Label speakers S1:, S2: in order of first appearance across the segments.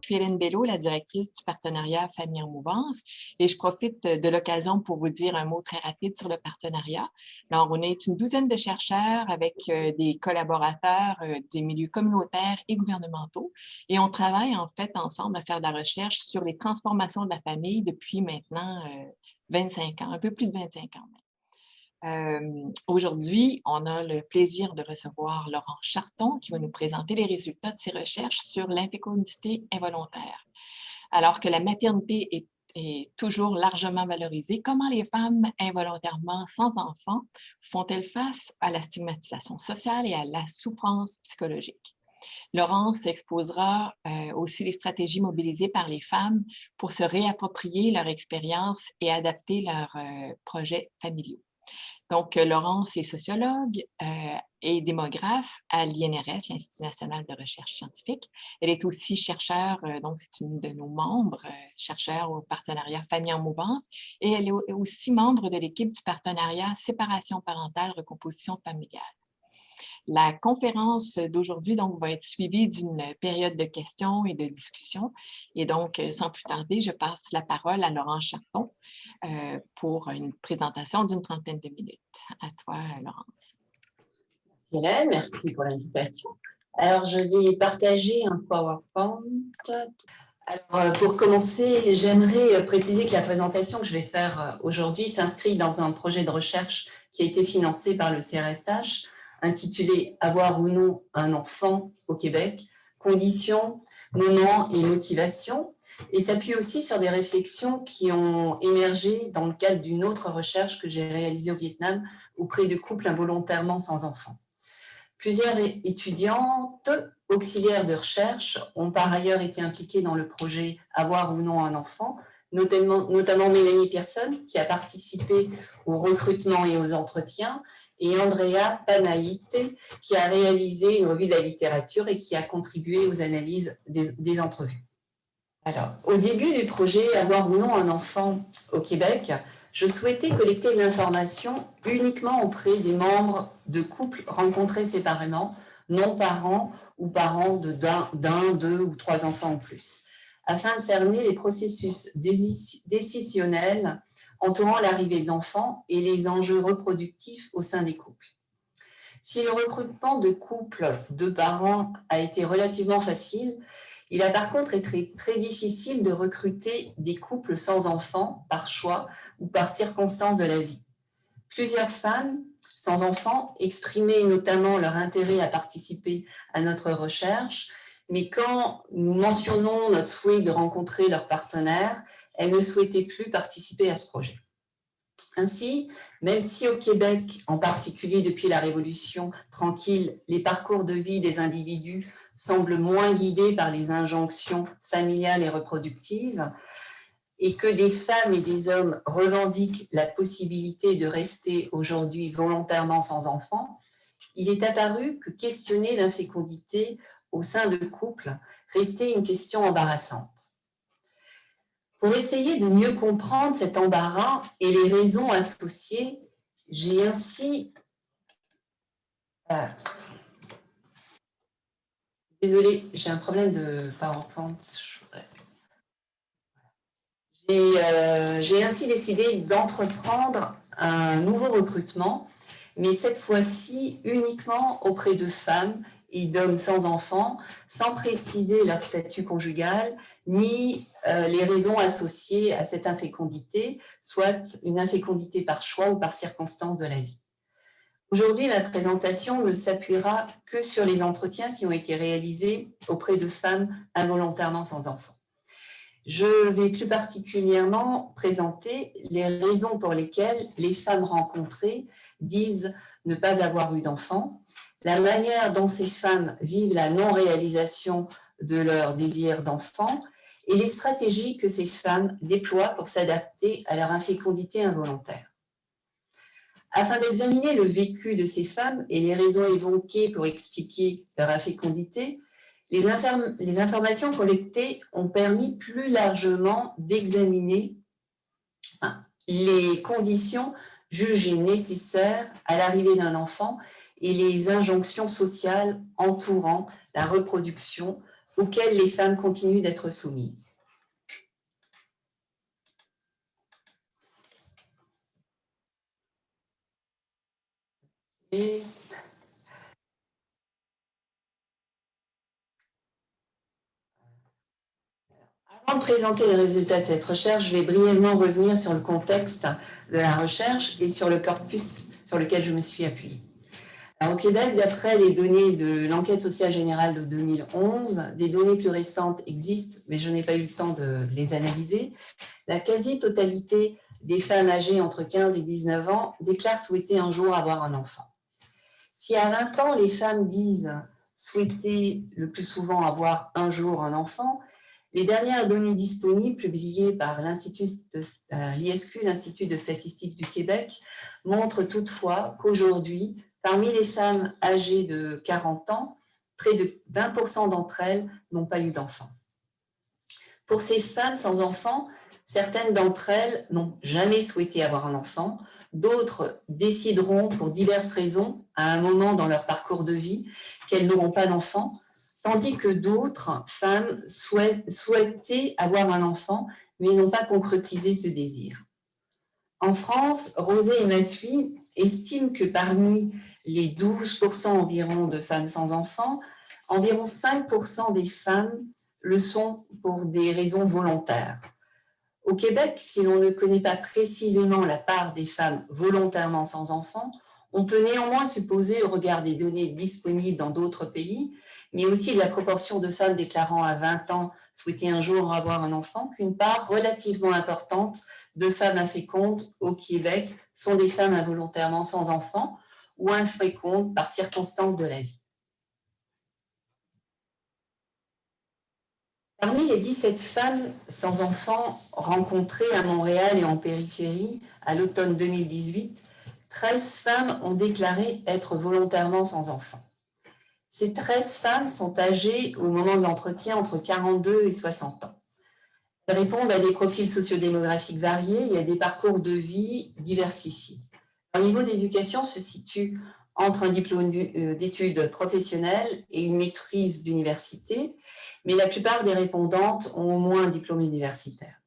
S1: Je suis Hélène Bello, la directrice du partenariat Famille en mouvance, et je profite de l'occasion pour vous dire un mot très rapide sur le partenariat. Alors, on est une douzaine de chercheurs avec des collaborateurs des milieux communautaires et gouvernementaux, et on travaille en fait ensemble à faire de la recherche sur les transformations de la famille depuis maintenant 25 ans, un peu plus de 25 ans. Aujourd'hui, on a le plaisir de recevoir Laurent Charton qui va nous présenter les résultats de ses recherches sur l'infécondité involontaire. Alors que la maternité est toujours largement valorisée, comment les femmes involontairement sans enfants font-elles face à la stigmatisation sociale et à la souffrance psychologique? Laurent s'exposera aussi les stratégies mobilisées par les femmes pour se réapproprier leur expérience et adapter leurs projets familiaux. Donc, Laurence est sociologue et démographe à l'INRS, l'Institut national de recherche scientifique. Elle est aussi chercheure, donc c'est une de nos membres, chercheure au partenariat Famille en mouvance, et elle est aussi membre de l'équipe du partenariat Séparation parentale, recomposition familiale. La conférence d'aujourd'hui va être suivie d'une période de questions et de discussions. Et donc, sans plus tarder, je passe la parole à Laurent Charton pour une présentation d'une trentaine de minutes. À toi, Laurence.
S2: Merci Hélène, merci pour l'invitation. Alors, je vais partager un PowerPoint. Alors, pour commencer, j'aimerais préciser que la présentation que je vais faire aujourd'hui s'inscrit dans un projet de recherche qui a été financé par le CRSH, intitulé « Avoir ou non un enfant au Québec, conditions, moments et motivations », et s'appuie aussi sur des réflexions qui ont émergé dans le cadre d'une autre recherche que j'ai réalisée au Vietnam auprès de couples involontairement sans enfants. Plusieurs étudiantes auxiliaires de recherche ont par ailleurs été impliquées dans le projet « Avoir ou non un enfant », notamment Mélanie Pearson, qui a participé au recrutement et aux entretiens, et Andrea Panaïte, qui a réalisé une revue de la littérature et qui a contribué aux analyses des entrevues. Alors, au début du projet « Avoir ou non un enfant au Québec », je souhaitais collecter de l'information uniquement auprès des membres de couples rencontrés séparément, non parents ou parents d'un, deux ou trois enfants ou plus, afin de cerner les processus décisionnels entourant l'arrivée de l'enfant et les enjeux reproductifs au sein des couples. Si le recrutement de couples de parents a été relativement facile, il a par contre été très difficile de recruter des couples sans enfants par choix ou par circonstances de la vie. Plusieurs femmes sans enfants exprimaient notamment leur intérêt à participer à notre recherche, mais quand nous mentionnons notre souhait de rencontrer leur partenaire, elles ne souhaitaient plus participer à ce projet. Ainsi, même si au Québec, en particulier depuis la Révolution tranquille, les parcours de vie des individus semblent moins guidés par les injonctions familiales et reproductives, et que des femmes et des hommes revendiquent la possibilité de rester aujourd'hui volontairement sans enfants, il est apparu que questionner l'infécondité au sein de couples restait une question embarrassante. Pour essayer de mieux comprendre cet embarras et les raisons associées, j'ai ainsi... Désolée, j'ai un problème de PowerPoint. J'ai ainsi décidé d'entreprendre un nouveau recrutement, mais cette fois-ci uniquement auprès de femmes et d'hommes sans enfants, sans préciser leur statut conjugal, ni les raisons associées à cette infécondité, soit une infécondité par choix ou par circonstance de la vie. Aujourd'hui, ma présentation ne s'appuiera que sur les entretiens qui ont été réalisés auprès de femmes involontairement sans enfants. Je vais plus particulièrement présenter les raisons pour lesquelles les femmes rencontrées disent ne pas avoir eu d'enfants, la manière dont ces femmes vivent la non-réalisation de leur désir d'enfant et les stratégies que ces femmes déploient pour s'adapter à leur infécondité involontaire. Afin d'examiner le vécu de ces femmes et les raisons évoquées pour expliquer leur infécondité, les informations collectées ont permis plus largement d'examiner les conditions jugées nécessaires à l'arrivée d'un enfant et les injonctions sociales entourant la reproduction auxquelles les femmes continuent d'être soumises. Et avant de présenter les résultats de cette recherche, je vais brièvement revenir sur le contexte de la recherche et sur le corpus sur lequel je me suis appuyée. Alors, au Québec, d'après les données de l'enquête sociale générale de 2011, des données plus récentes existent, mais je n'ai pas eu le temps de les analyser. La quasi-totalité des femmes âgées entre 15 et 19 ans déclarent souhaiter un jour avoir un enfant. Si à 20 ans, les femmes disent souhaiter le plus souvent avoir un jour un enfant, les dernières données disponibles, publiées par l'ISQ, l'Institut de statistique du Québec, montrent toutefois qu'aujourd'hui, parmi les femmes âgées de 40 ans, près de 20% d'entre elles n'ont pas eu d'enfant. Pour ces femmes sans enfant, certaines d'entre elles n'ont jamais souhaité avoir un enfant, d'autres décideront pour diverses raisons à un moment dans leur parcours de vie qu'elles n'auront pas d'enfant, tandis que d'autres femmes souhaitaient avoir un enfant mais n'ont pas concrétisé ce désir. En France, Rosé et Massuy estiment que parmi les 12% environ de femmes sans enfants, environ 5% des femmes le sont pour des raisons volontaires. Au Québec, si l'on ne connaît pas précisément la part des femmes volontairement sans enfants, on peut néanmoins supposer, au regard des données disponibles dans d'autres pays, mais aussi de la proportion de femmes déclarant à 20 ans souhaiter un jour avoir un enfant, qu'une part relativement importante de femmes infécondes au Québec sont des femmes involontairement sans enfants ou infécondes par circonstances de la vie. Parmi les 17 femmes sans enfants rencontrées à Montréal et en périphérie à l'automne 2018, 13 femmes ont déclaré être volontairement sans enfants. Ces 13 femmes sont âgées au moment de l'entretien entre 42 et 60 ans. Elles répondent à des profils sociodémographiques variés et à des parcours de vie diversifiés. Leur niveau d'éducation se situe entre un diplôme d'études professionnelles et une maîtrise d'université, mais la plupart des répondantes ont au moins un diplôme universitaire.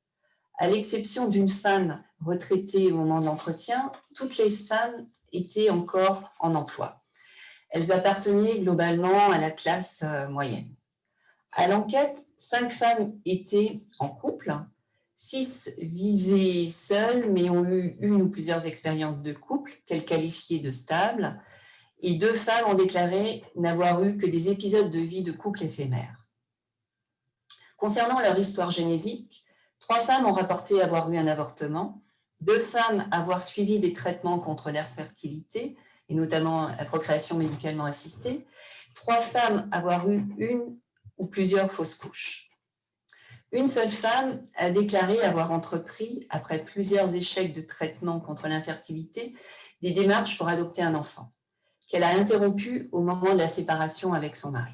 S2: À l'exception d'une femme retraitée au moment de l'entretien, toutes les femmes étaient encore en emploi. Elles appartenaient globalement à la classe moyenne. À l'enquête, 5 femmes étaient en couple, 6 vivaient seules mais ont eu une ou plusieurs expériences de couple qu'elles qualifiaient de stables, et 2 femmes ont déclaré n'avoir eu que des épisodes de vie de couple éphémères. Concernant leur histoire génétique, 3 femmes ont rapporté avoir eu un avortement, 2 femmes avoir suivi des traitements contre l'infertilité, et notamment la procréation médicalement assistée, 3 femmes avoir eu une ou plusieurs fausses couches. Une seule femme a déclaré avoir entrepris, après plusieurs échecs de traitement contre l'infertilité, des démarches pour adopter un enfant, qu'elle a interrompu au moment de la séparation avec son mari.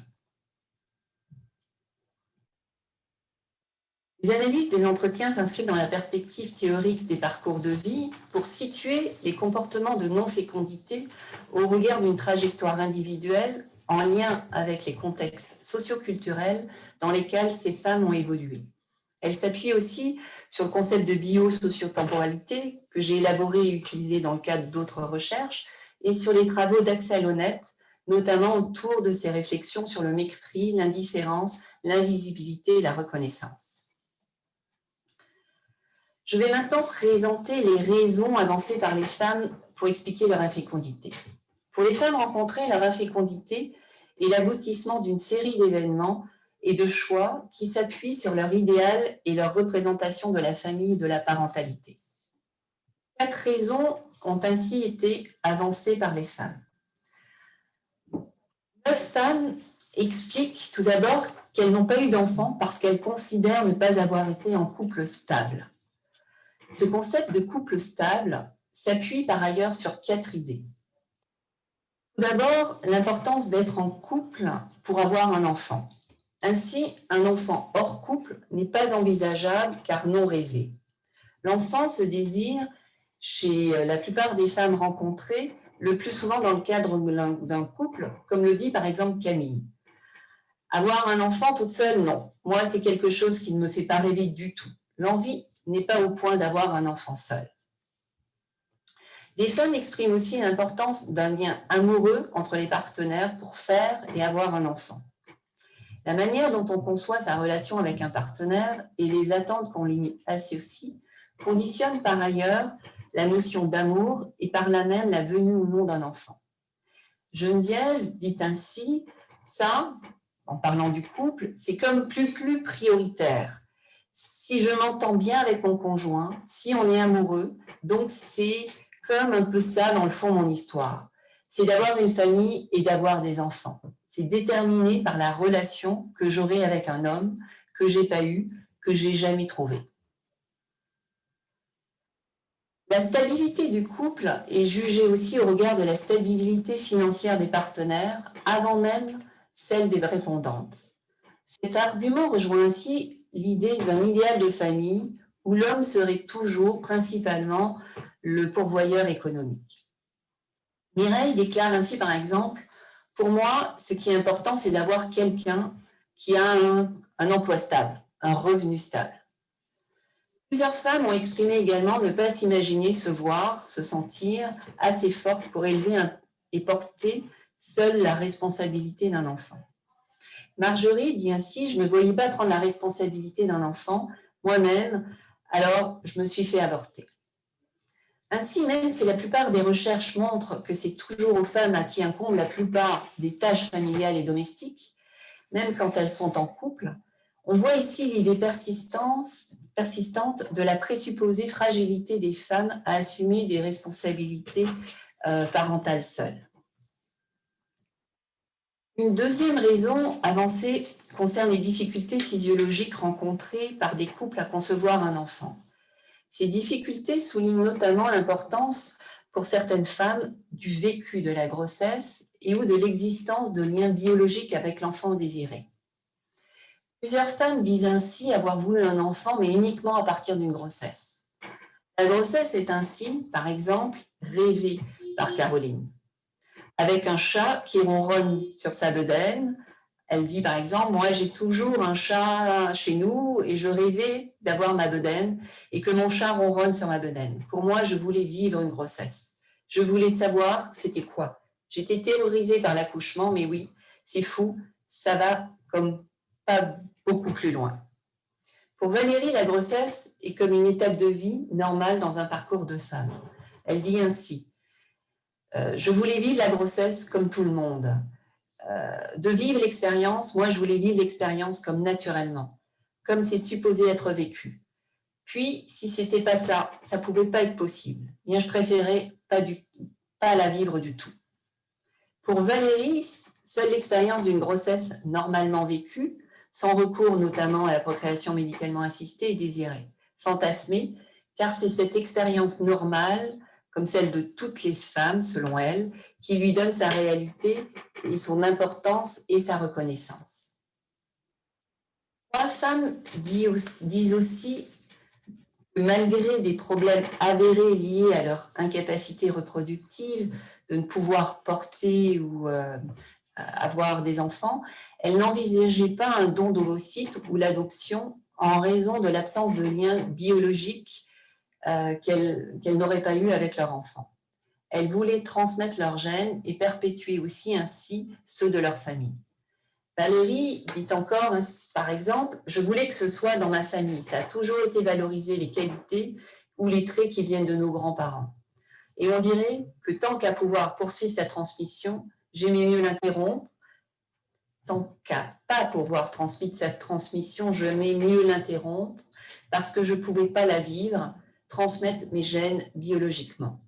S2: Les analyses des entretiens s'inscrivent dans la perspective théorique des parcours de vie pour situer les comportements de non-fécondité au regard d'une trajectoire individuelle en lien avec les contextes socioculturels dans lesquels ces femmes ont évolué. Elles s'appuient aussi sur le concept de biosociotemporalité que j'ai élaboré et utilisé dans le cadre d'autres recherches et sur les travaux d'Axel Honneth, notamment autour de ses réflexions sur le mépris, l'indifférence, l'invisibilité et la reconnaissance. Je vais maintenant présenter les raisons avancées par les femmes pour expliquer leur infécondité. Pour les femmes rencontrées, leur infécondité est l'aboutissement d'une série d'événements et de choix qui s'appuient sur leur idéal et leur représentation de la famille et de la parentalité. 4 raisons ont ainsi été avancées par les femmes. 9 femmes expliquent tout d'abord qu'elles n'ont pas eu d'enfants parce qu'elles considèrent ne pas avoir été en couple stable. Ce concept de couple stable s'appuie par ailleurs sur 4 idées. Tout d'abord, l'importance d'être en couple pour avoir un enfant. Ainsi, un enfant hors couple n'est pas envisageable car non rêvé. L'enfant se désire, chez la plupart des femmes rencontrées, le plus souvent dans le cadre d'un couple, comme le dit par exemple Camille. Avoir un enfant toute seule, non. Moi, c'est quelque chose qui ne me fait pas rêver du tout. L'envie n'est pas au point d'avoir un enfant seul. Des femmes expriment aussi l'importance d'un lien amoureux entre les partenaires pour faire et avoir un enfant. La manière dont on conçoit sa relation avec un partenaire et les attentes qu'on lui associe conditionnent par ailleurs la notion d'amour et par là même la venue ou non d'un enfant. Geneviève dit ainsi, ça, en parlant du couple, c'est comme plus prioritaire. Si je m'entends bien avec mon conjoint, si on est amoureux, donc c'est comme un peu ça dans le fond mon histoire. C'est d'avoir une famille et d'avoir des enfants. C'est déterminé par la relation que j'aurai avec un homme que j'ai pas eu, que j'ai jamais trouvé. La stabilité du couple est jugée aussi au regard de la stabilité financière des partenaires avant même celle des répondantes. Cet argument rejoint ainsi l'idée d'un idéal de famille où l'homme serait toujours principalement le pourvoyeur économique. Mireille déclare ainsi par exemple, pour moi, ce qui est important, c'est d'avoir quelqu'un qui a un emploi stable, un revenu stable. Plusieurs femmes ont exprimé également ne pas s'imaginer se voir, se sentir assez forte pour élever et porter seule la responsabilité d'un enfant. Marjorie dit ainsi, je ne me voyais pas prendre la responsabilité d'un enfant moi-même, alors je me suis fait avorter. Ainsi, même si la plupart des recherches montrent que c'est toujours aux femmes à qui incombe la plupart des tâches familiales et domestiques, même quand elles sont en couple, on voit ici l'idée persistante de la présupposée fragilité des femmes à assumer des responsabilités parentales seules. Une deuxième raison avancée concerne les difficultés physiologiques rencontrées par des couples à concevoir un enfant. Ces difficultés soulignent notamment l'importance pour certaines femmes du vécu de la grossesse et ou de l'existence de liens biologiques avec l'enfant désiré. Plusieurs femmes disent ainsi avoir voulu un enfant, mais uniquement à partir d'une grossesse. La grossesse est ainsi, par exemple, rêvée par Caroline. Avec un chat qui ronronne sur sa bedaine, elle dit par exemple, moi j'ai toujours un chat chez nous et je rêvais d'avoir ma bedaine et que mon chat ronronne sur ma bedaine. Pour moi, je voulais vivre une grossesse. Je voulais savoir c'était quoi. J'étais terrorisée par l'accouchement, mais oui, c'est fou, ça va comme pas beaucoup plus loin. Pour Valérie, la grossesse est comme une étape de vie normale dans un parcours de femme. Elle dit ainsi, je voulais vivre la grossesse comme tout le monde. De vivre l'expérience, moi je voulais vivre l'expérience comme naturellement, comme c'est supposé être vécu. Puis, si c'était pas ça, ça pouvait pas être possible. Bien, je préférais pas la vivre du tout. Pour Valérie, seule l'expérience d'une grossesse normalement vécue, sans recours notamment à la procréation médicalement assistée, est désirée, fantasmée, car c'est cette expérience normale, comme celle de toutes les femmes, selon elle, qui lui donne sa réalité et son importance et sa reconnaissance. Trois femmes disent aussi que malgré des problèmes avérés liés à leur incapacité reproductive, de ne pouvoir porter ou avoir des enfants, elles n'envisageaient pas un don d'ovocytes ou l'adoption en raison de l'absence de lien biologique qu'elles n'auraient pas eu avec leur enfant. Elles voulaient transmettre leurs gènes et perpétuer aussi ainsi ceux de leur famille. Valérie dit encore, par exemple, « Je voulais que ce soit dans ma famille. Ça a toujours été valorisé les qualités ou les traits qui viennent de nos grands-parents. Et on dirait que tant qu'à pouvoir poursuivre sa transmission, j'aimais mieux l'interrompre. Tant qu'à pas pouvoir transmettre cette transmission, j'aimais mieux l'interrompre parce que je ne pouvais pas la vivre, transmettre mes gènes biologiquement. »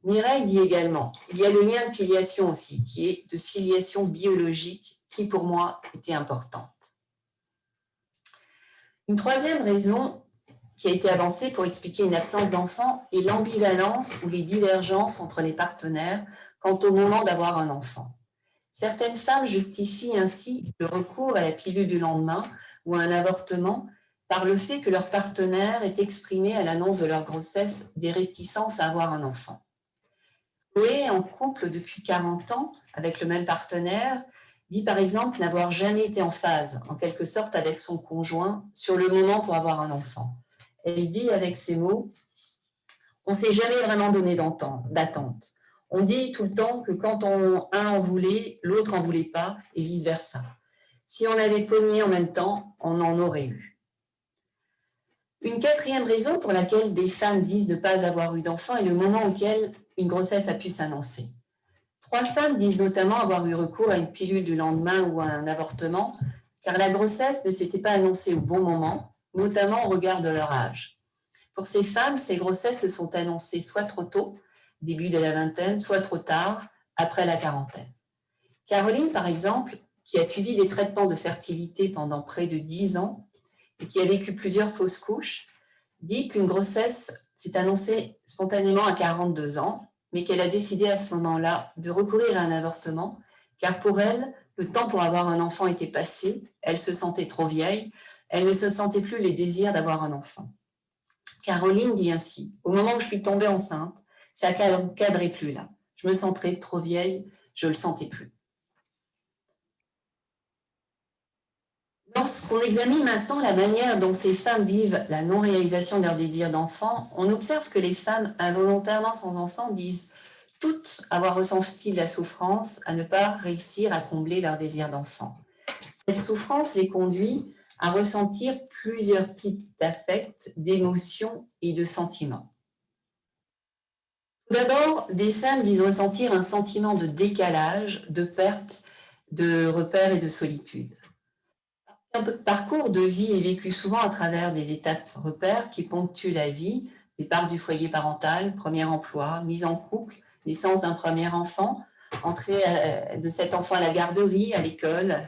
S2: Mireille dit également, il y a le lien de filiation aussi, qui est de filiation biologique, qui pour moi était importante. Une troisième raison qui a été avancée pour expliquer une absence d'enfant est l'ambivalence ou les divergences entre les partenaires quant au moment d'avoir un enfant. Certaines femmes justifient ainsi le recours à la pilule du lendemain ou à un avortement par le fait que leur partenaire ait exprimé à l'annonce de leur grossesse des réticences à avoir un enfant. Chloé, en couple depuis 40 ans avec le même partenaire, dit par exemple n'avoir jamais été en phase, en quelque sorte, avec son conjoint sur le moment pour avoir un enfant. Elle dit avec ces mots: on ne s'est jamais vraiment donné d'attente. On dit tout le temps que quand un en voulait, l'autre en voulait pas, et vice-versa. Si on avait pogné en même temps, on en aurait eu. Une quatrième raison pour laquelle des femmes disent ne pas avoir eu d'enfant est le moment auquel une grossesse a pu s'annoncer. 3 femmes disent notamment avoir eu recours à une pilule du lendemain ou à un avortement, car la grossesse ne s'était pas annoncée au bon moment, notamment au regard de leur âge. Pour ces femmes, ces grossesses se sont annoncées soit trop tôt, début de la vingtaine, soit trop tard, après la quarantaine. Caroline, par exemple, qui a suivi des traitements de fertilité pendant près de 10 ans et qui a vécu plusieurs fausses couches, dit qu'une grossesse s'est annoncée spontanément à 42 ans, mais qu'elle a décidé à ce moment-là de recourir à un avortement, car pour elle, le temps pour avoir un enfant était passé, elle se sentait trop vieille, elle ne se sentait plus les désirs d'avoir un enfant. Caroline dit ainsi: au moment où je suis tombée enceinte, ça ne cadrait plus là. Je me sentais trop vieille, je ne le sentais plus. Lorsqu'on examine maintenant la manière dont ces femmes vivent la non-réalisation de leur désir d'enfant, on observe que les femmes involontairement sans enfant disent toutes avoir ressenti de la souffrance à ne pas réussir à combler leur désir d'enfant. Cette souffrance les conduit à ressentir plusieurs types d'affects, d'émotions et de sentiments. Tout d'abord, des femmes disent ressentir un sentiment de décalage, de perte de repères et de solitude. Un parcours de vie est vécu souvent à travers des étapes repères qui ponctuent la vie: départ du foyer parental, premier emploi, mise en couple, naissance d'un premier enfant, entrée de cet enfant à la garderie, à l'école,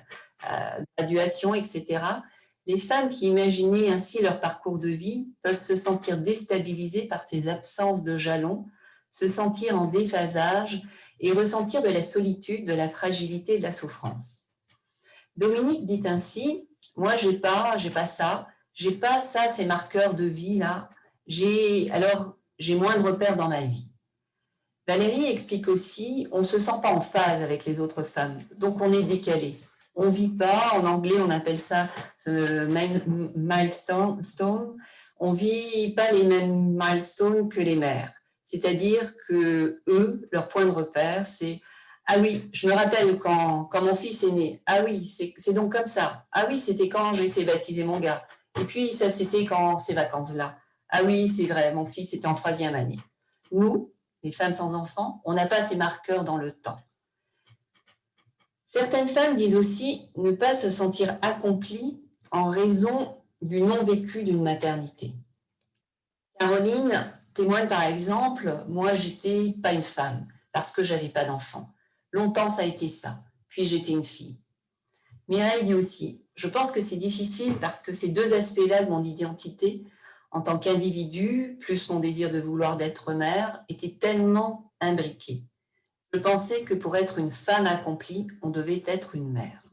S2: graduation, etc. Les femmes qui imaginaient ainsi leur parcours de vie peuvent se sentir déstabilisées par ces absences de jalons, se sentir en déphasage et ressentir de la solitude, de la fragilité et de la souffrance. Dominique dit ainsi: moi, j'ai pas ça, ces marqueurs de vie là, j'ai moins de repères dans ma vie. Valérie explique aussi: on ne se sent pas en phase avec les autres femmes, donc on est décalé. On ne vit pas, en anglais on appelle ça milestone, on ne vit pas les mêmes milestones que les mères. C'est-à-dire que eux, leur point de repère, c'est: ah oui, je me rappelle quand mon fils est né. Ah oui, c'est donc comme ça. Ah oui, c'était quand j'ai fait baptiser mon gars. Et puis ça, c'était quand ces vacances-là. Ah oui, c'est vrai, mon fils était en 3e année. Nous, les femmes sans enfants, on n'a pas ces marqueurs dans le temps. Certaines femmes disent aussi ne pas se sentir accomplies en raison du non-vécu d'une maternité. Caroline témoigne par exemple: moi, j'étais pas une femme parce que j'avais pas d'enfant. Longtemps, ça a été ça. Puis j'étais une fille. Mireille dit aussi: je pense que c'est difficile parce que ces 2 aspects-là de mon identité, en tant qu'individu, plus mon désir de vouloir d'être mère, étaient tellement imbriqués. Je pensais que pour être une femme accomplie, on devait être une mère.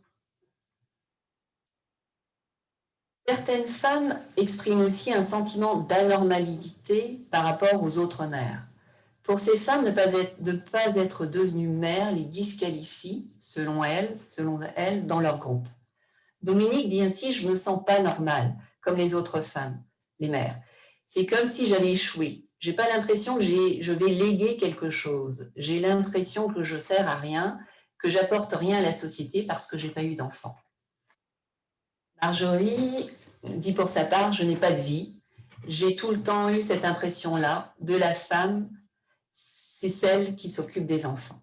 S2: Certaines femmes expriment aussi un sentiment d'anormalité par rapport aux autres mères. Pour ces femmes, ne pas être devenues mères les disqualifie, selon elles, dans leur groupe. Dominique dit ainsi: je ne me sens pas normale, comme les autres femmes, les mères. C'est comme si j'avais échoué. J'ai pas l'impression que je vais léguer quelque chose. J'ai l'impression que je sers à rien, que j'apporte rien à la société parce que j'ai pas eu d'enfant. Marjorie dit pour sa part: je n'ai pas de vie. J'ai tout le temps eu cette impression-là de la femme, c'est celle qui s'occupe des enfants.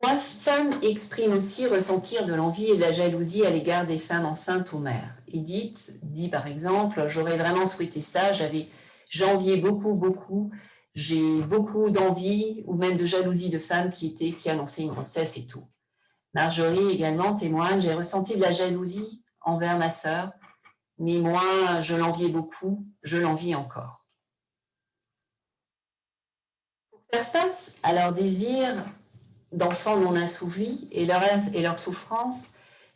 S2: 3 femmes expriment aussi ressentir de l'envie et de la jalousie à l'égard des femmes enceintes ou mères. Edith dit par exemple: j'aurais vraiment souhaité ça, j'enviais beaucoup, j'ai beaucoup d'envie ou même de jalousie de femmes qui annonçaient une grossesse et tout. Marjorie également témoigne: j'ai ressenti de la jalousie envers ma sœur, mais moi je l'enviais beaucoup, je l'envie encore. Pour faire face à leur désir d'enfants non assouvis et leur souffrance,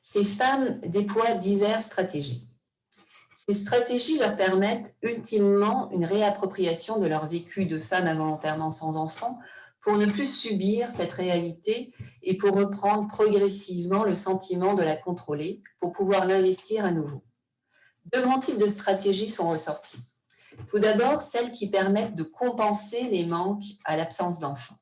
S2: ces femmes déploient diverses stratégies. Ces stratégies leur permettent ultimement une réappropriation de leur vécu de femme involontairement sans enfant pour ne plus subir cette réalité et pour reprendre progressivement le sentiment de la contrôler pour pouvoir l'investir à nouveau. Deux grands types de stratégies sont ressortis. Tout d'abord, celles qui permettent de compenser les manques à l'absence d'enfants.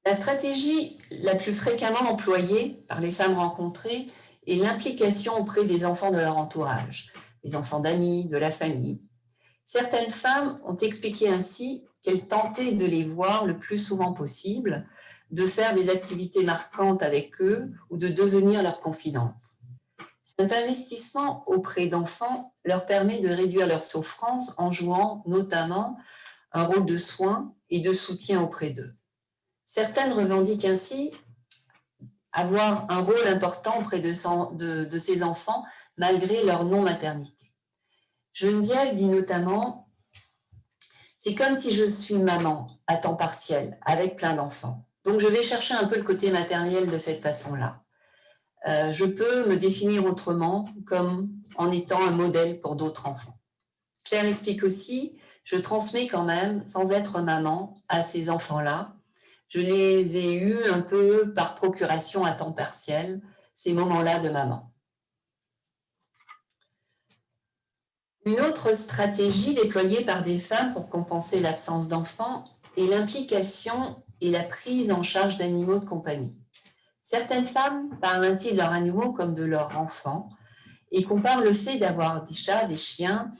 S2: La stratégie la plus fréquemment employée par les femmes rencontrées est l'implication auprès des enfants de leur entourage, des enfants d'amis, de la famille. Certaines femmes ont expliqué ainsi qu'elles tentaient de les voir le plus souvent possible, de faire des activités marquantes avec eux ou de devenir leurs confidentes. Cet investissement auprès d'enfants leur permet de réduire leur souffrance en jouant notamment un rôle de soin et de soutien auprès d'eux. Certaines revendiquent ainsi avoir un rôle important auprès de ces enfants malgré leur non-maternité. Geneviève dit notamment « C'est comme si je suis maman à temps partiel avec plein d'enfants. Donc je vais chercher un peu le côté matériel de cette façon-là. Je peux me définir autrement comme en étant un modèle pour d'autres enfants. » Claire explique aussi « Je transmets quand même, sans être maman, à ces enfants-là. Je les ai eus un peu par procuration à temps partiel, ces moments-là de maman. » Une autre stratégie déployée par des femmes pour compenser l'absence d'enfants est l'implication et la prise en charge d'animaux de compagnie. Certaines femmes parlent ainsi de leurs animaux comme de leurs enfants et comparent le fait d'avoir des chats, des chiens,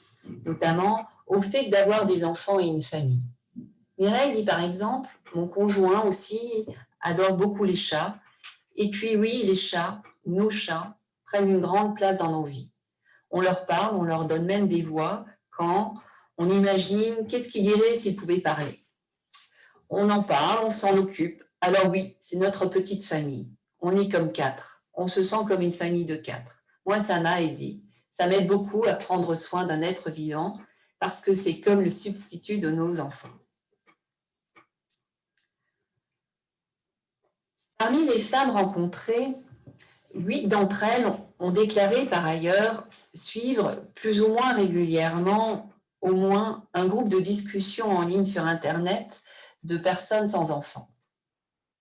S2: notamment, au fait d'avoir des enfants et une famille. Mireille dit par exemple « Mon conjoint aussi adore beaucoup les chats. Et puis oui, les chats, nos chats, prennent une grande place dans nos vies. On leur parle, on leur donne même des voix quand on imagine qu'est-ce qu'ils diraient s'ils pouvaient parler. On en parle, on s'en occupe. Alors oui, c'est notre petite famille. On est comme 4. On se sent comme une famille de 4. Moi, ça m'a aidé. Ça m'aide beaucoup à prendre soin d'un être vivant parce que c'est comme le substitut de nos enfants. » Parmi les femmes rencontrées, 8 d'entre elles ont déclaré par ailleurs suivre plus ou moins régulièrement au moins un groupe de discussion en ligne sur Internet de personnes sans enfants.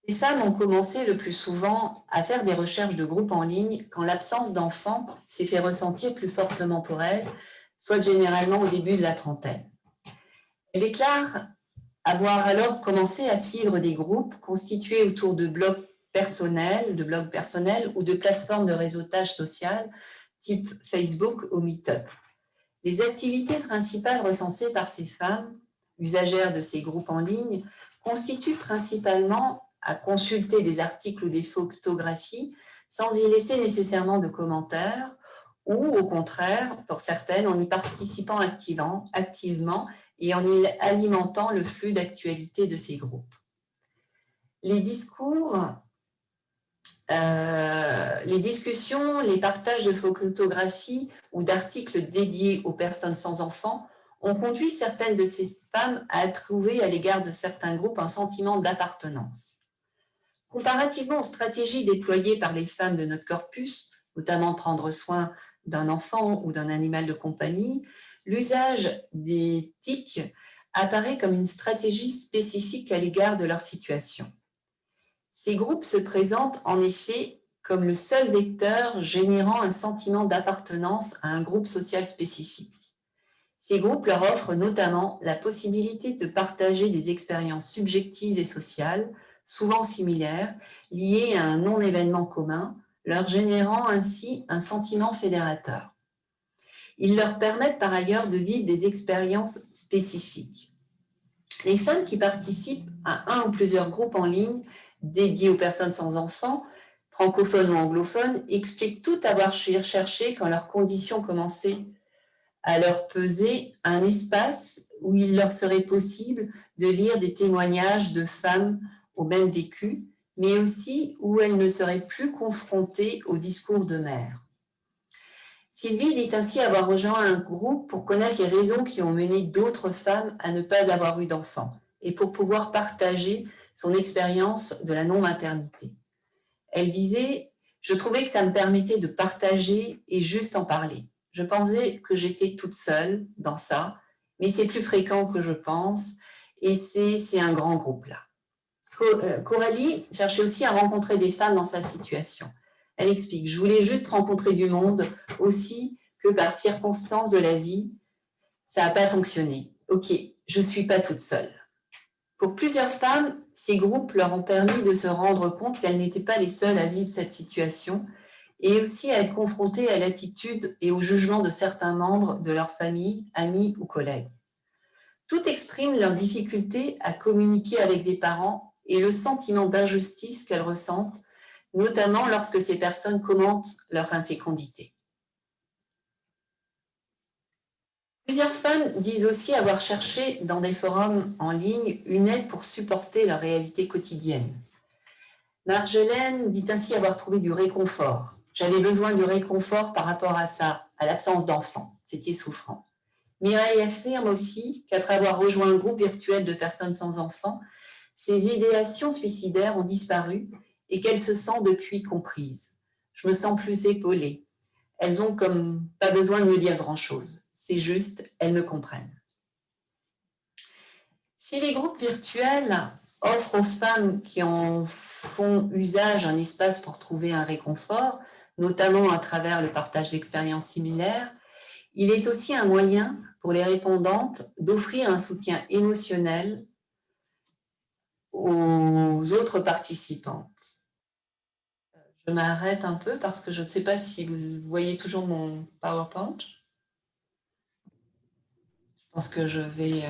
S2: Ces femmes ont commencé le plus souvent à faire des recherches de groupes en ligne quand l'absence d'enfants s'est fait ressentir plus fortement pour elles, soit généralement au début de la trentaine. Elles déclarent avoir alors commencé à suivre des groupes constitués autour de blogs personnels ou de plateformes de réseautage social type Facebook ou Meetup. Les activités principales recensées par ces femmes, usagères de ces groupes en ligne, constituent principalement à consulter des articles ou des photographies sans y laisser nécessairement de commentaires ou au contraire, pour certaines, en y participant activement et en y alimentant le flux d'actualité de ces groupes. Les discussions, les partages de photographies ou d'articles dédiés aux personnes sans enfants ont conduit certaines de ces femmes à éprouver à l'égard de certains groupes un sentiment d'appartenance. Comparativement aux stratégies déployées par les femmes de notre corpus, notamment prendre soin d'un enfant ou d'un animal de compagnie, l'usage des TIC apparaît comme une stratégie spécifique à l'égard de leur situation. Ces groupes se présentent en effet comme le seul vecteur générant un sentiment d'appartenance à un groupe social spécifique. Ces groupes leur offrent notamment la possibilité de partager des expériences subjectives et sociales, souvent similaires, liées à un non-événement commun, leur générant ainsi un sentiment fédérateur. Ils leur permettent par ailleurs de vivre des expériences spécifiques. Les femmes qui participent à un ou plusieurs groupes en ligne dédiés aux personnes sans enfants, francophones ou anglophones, expliquent tout avoir cherché quand leurs conditions commençaient à leur peser un espace où il leur serait possible de lire des témoignages de femmes au même vécu, mais aussi où elles ne seraient plus confrontées au discours de mère. Sylvie dit ainsi avoir rejoint un groupe pour connaître les raisons qui ont mené d'autres femmes à ne pas avoir eu d'enfants et pour pouvoir partager son expérience de la non-maternité. Elle disait Je trouvais que ça me permettait de partager et juste en parler. Je pensais que j'étais toute seule dans ça, mais c'est plus fréquent que je pense et c'est un grand groupe là. Coralie cherchait aussi à rencontrer des femmes dans sa situation. Elle explique, je voulais juste rencontrer du monde aussi que par circonstances de la vie, ça n'a pas fonctionné. Ok, je ne suis pas toute seule. Pour plusieurs femmes, ces groupes leur ont permis de se rendre compte qu'elles n'étaient pas les seules à vivre cette situation et aussi à être confrontées à l'attitude et au jugement de certains membres de leur famille, amis ou collègues. Toutes expriment leur difficulté à communiquer avec des parents et le sentiment d'injustice qu'elles ressentent, notamment lorsque ces personnes commentent leur infécondité. Plusieurs femmes disent aussi avoir cherché dans des forums en ligne une aide pour supporter leur réalité quotidienne. Marjolaine dit ainsi avoir trouvé du réconfort. J'avais besoin du réconfort par rapport à ça, à l'absence d'enfants. C'était souffrant. Mireille affirme aussi qu'après avoir rejoint un groupe virtuel de personnes sans enfants, ses idéations suicidaires ont disparu et qu'elle se sent depuis comprise. Je me sens plus épaulée. Elles ont comme pas besoin de me dire grand-chose. C'est juste, elles me comprennent. Si les groupes virtuels offrent aux femmes qui en font usage un espace pour trouver un réconfort, notamment à travers le partage d'expériences similaires, il est aussi un moyen pour les répondantes d'offrir un soutien émotionnel aux autres participantes. Je m'arrête un peu parce que je ne sais pas si vous voyez toujours mon PowerPoint. Je pense que je vais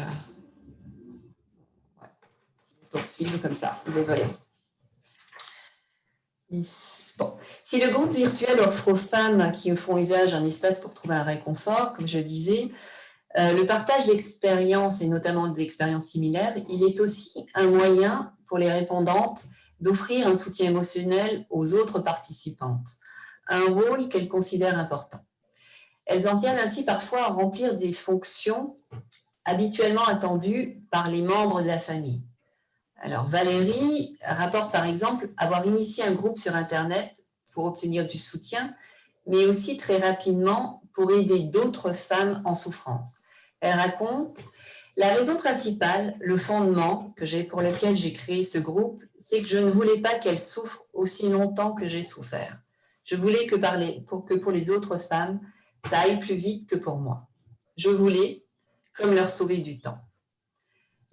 S2: poursuivre comme ça. Désolée. Bon. Si le groupe virtuel offre aux femmes qui font usage d'un espace pour trouver un réconfort, comme je disais, le partage d'expériences, et notamment d'expériences similaires, il est aussi un moyen pour les répondantes d'offrir un soutien émotionnel aux autres participantes, un rôle qu'elles considèrent important. Elles en viennent ainsi parfois à remplir des fonctions habituellement attendues par les membres de la famille. Alors Valérie rapporte par exemple avoir initié un groupe sur Internet pour obtenir du soutien, mais aussi très rapidement pour aider d'autres femmes en souffrance. Elle raconte « La raison principale, le fondement pour lequel j'ai créé ce groupe, c'est que je ne voulais pas qu'elles souffrent aussi longtemps que j'ai souffert. Je voulais que pour les autres femmes, ça aille plus vite que pour moi. Je voulais comme leur sauver du temps. »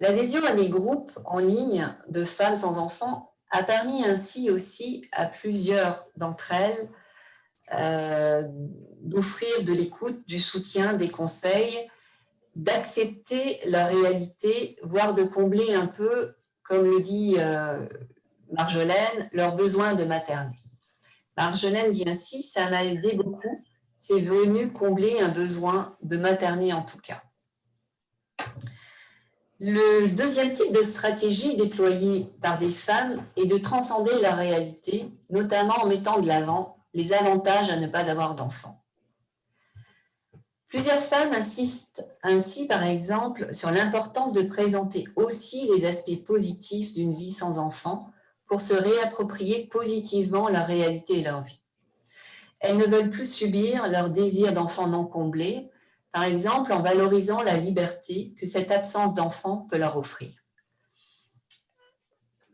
S2: L'adhésion à des groupes en ligne de femmes sans enfants a permis ainsi aussi à plusieurs d'entre elles d'offrir de l'écoute, du soutien, des conseils, d'accepter leur réalité, voire de combler un peu, comme le dit Marjolaine, leurs besoins de materner. Marjolaine dit ainsi, ça m'a aidé beaucoup, c'est venu combler un besoin de materner en tout cas. Le deuxième type de stratégie déployée par des femmes est de transcender leur réalité, notamment en mettant de l'avant les avantages à ne pas avoir d'enfants. Plusieurs femmes insistent ainsi, par exemple, sur l'importance de présenter aussi les aspects positifs d'une vie sans enfants pour se réapproprier positivement leur réalité et leur vie. Elles ne veulent plus subir leur désir d'enfant non comblé, par exemple en valorisant la liberté que cette absence d'enfant peut leur offrir.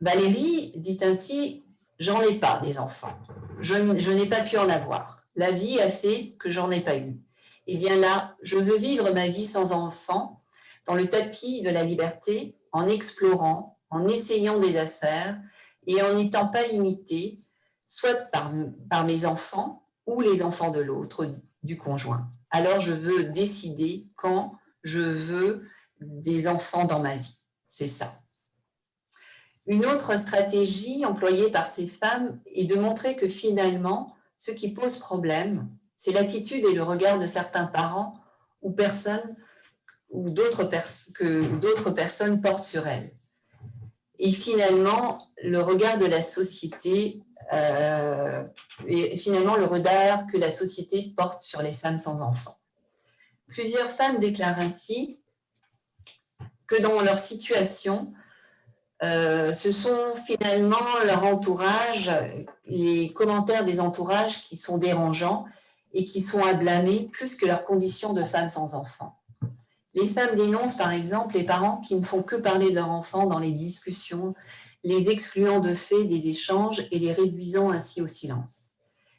S2: Valérie dit ainsi « J'en ai pas des enfants, je n'ai pas pu en avoir. La vie a fait que j'en ai pas eu. Et bien là, je veux vivre ma vie sans enfant, dans le tapis de la liberté, en explorant, en essayant des affaires et en n'étant pas limitée, soit par mes enfants ou les enfants de l'autre, du conjoint. Alors je veux décider quand je veux des enfants dans ma vie. C'est ça. » Une autre stratégie employée par ces femmes est de montrer que finalement, ce qui pose problème, c'est l'attitude et le regard de certains parents ou d'autres personnes portent sur elles. Et finalement, le regard de la société, et finalement le regard que la société porte sur les femmes sans enfants. Plusieurs femmes déclarent ainsi que dans leur situation, Ce sont finalement leur entourage, les commentaires des entourages qui sont dérangeants et qui sont à blâmer plus que leurs conditions de femmes sans enfants. Les femmes dénoncent par exemple les parents qui ne font que parler de leur enfant dans les discussions, les excluant de fait des échanges et les réduisant ainsi au silence.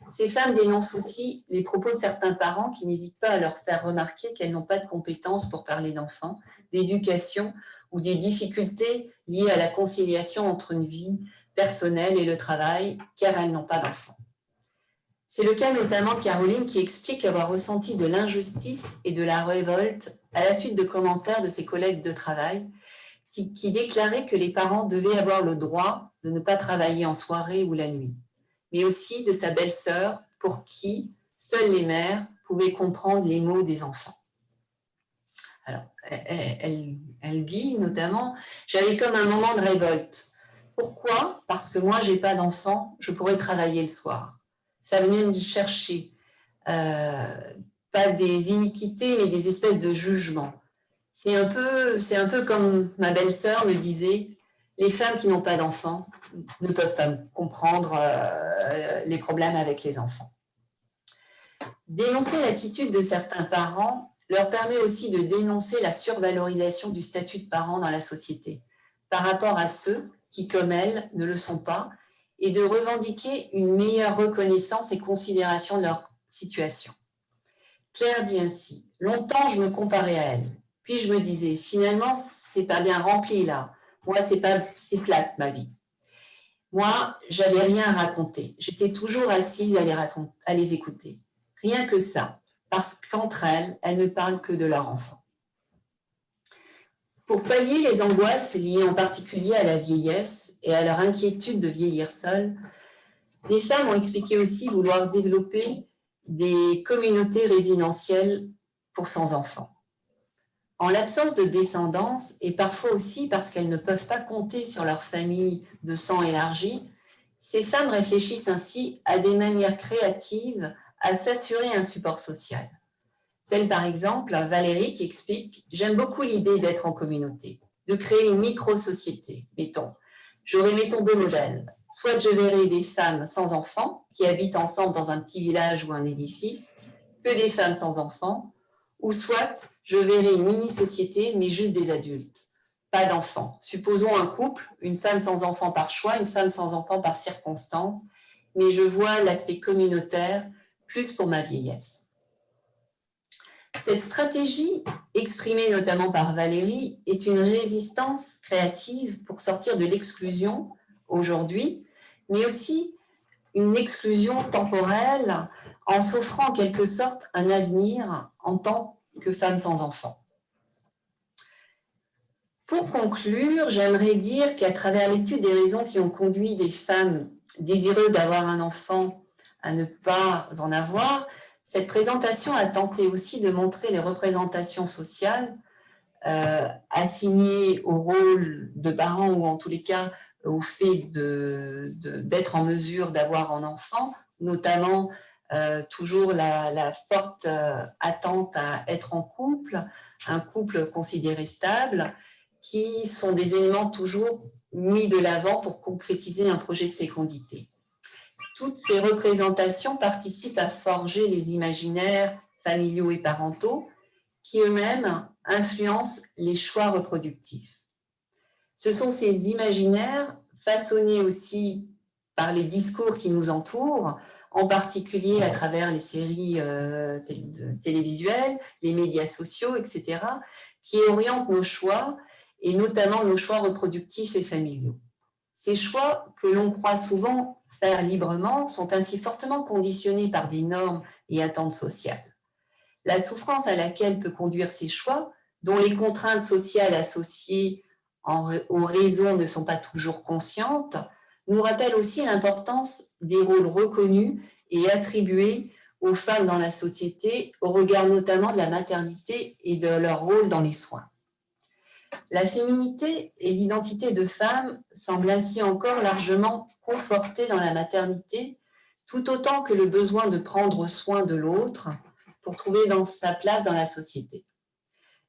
S2: Ces femmes dénoncent aussi les propos de certains parents qui n'hésitent pas à leur faire remarquer qu'elles n'ont pas de compétences pour parler d'enfants, d'éducation ou des difficultés liées à la conciliation entre une vie personnelle et le travail, car elles n'ont pas d'enfants. C'est le cas notamment de Caroline qui explique avoir ressenti de l'injustice et de la révolte à la suite de commentaires de ses collègues de travail qui déclaraient que les parents devaient avoir le droit de ne pas travailler en soirée ou la nuit, mais aussi de sa belle-sœur pour qui seules les mères pouvaient comprendre les mots des enfants. Alors, elle dit notamment « J'avais comme un moment de révolte. Pourquoi ? Parce que moi, je n'ai pas d'enfant, je pourrais travailler le soir. Ça venait me chercher. Pas des iniquités, mais des espèces de jugements. C'est un peu comme ma belle-sœur me disait, les femmes qui n'ont pas d'enfants ne peuvent pas comprendre les problèmes avec les enfants. Dénoncer l'attitude de certains parents leur permet aussi de dénoncer la survalorisation du statut de parent dans la société par rapport à ceux qui, comme elles, ne le sont pas, et de revendiquer une meilleure reconnaissance et considération de leur situation. Claire dit ainsi, « Longtemps, je me comparais à elle. Puis je me disais, finalement, c'est pas bien rempli là. Moi, c'est plate ma vie. Moi, j'avais rien à raconter. J'étais toujours assise à les écouter. Rien que ça, parce qu'entre elles, elles ne parlent que de leur enfant. » Pour pallier les angoisses liées en particulier à la vieillesse et à leur inquiétude de vieillir seules, des femmes ont expliqué aussi vouloir développer des communautés résidentielles pour sans enfants. En l'absence de descendance, et parfois aussi parce qu'elles ne peuvent pas compter sur leur famille de sang élargie, ces femmes réfléchissent ainsi à des manières créatives à s'assurer un support social. Telle par exemple Valérie qui explique « J'aime beaucoup l'idée d'être en communauté, de créer une micro-société, mettons. J'aurais, mettons, deux modèles. Soit je verrai des femmes sans enfants qui habitent ensemble dans un petit village ou un édifice, que des femmes sans enfants, ou soit je verrai une mini-société, mais juste des adultes, pas d'enfants. Supposons un couple, une femme sans enfants par choix, une femme sans enfants par circonstance, mais je vois l'aspect communautaire plus pour ma vieillesse. » Cette stratégie, exprimée notamment par Valérie, est une résistance créative pour sortir de l'exclusion aujourd'hui, mais aussi une exclusion temporelle en s'offrant en quelque sorte un avenir en tant que femme sans enfant. Pour conclure, j'aimerais dire qu'à travers l'étude des raisons qui ont conduit des femmes désireuses d'avoir un enfant à ne pas en avoir, cette présentation a tenté aussi de montrer les représentations sociales assignées au rôle de parents ou en tous les cas au fait d'être en mesure d'avoir un enfant, notamment toujours la forte attente à être en couple, un couple considéré stable, qui sont des éléments toujours mis de l'avant pour concrétiser un projet de fécondité. Toutes ces représentations participent à forger les imaginaires familiaux et parentaux qui eux-mêmes influencent les choix reproductifs. Ce sont ces imaginaires façonnés aussi par les discours qui nous entourent, en particulier à travers les séries télévisuelles, les médias sociaux, etc., qui orientent nos choix et notamment nos choix reproductifs et familiaux. Ces choix que l'on croit souvent faire librement sont ainsi fortement conditionnés par des normes et attentes sociales. La souffrance à laquelle peut conduire ces choix, dont les contraintes sociales associées aux raisons ne sont pas toujours conscientes, nous rappelle aussi l'importance des rôles reconnus et attribués aux femmes dans la société, au regard notamment de la maternité et de leur rôle dans les soins. La féminité et l'identité de femme semblent ainsi encore largement confortées dans la maternité, tout autant que le besoin de prendre soin de l'autre pour trouver sa place dans la société.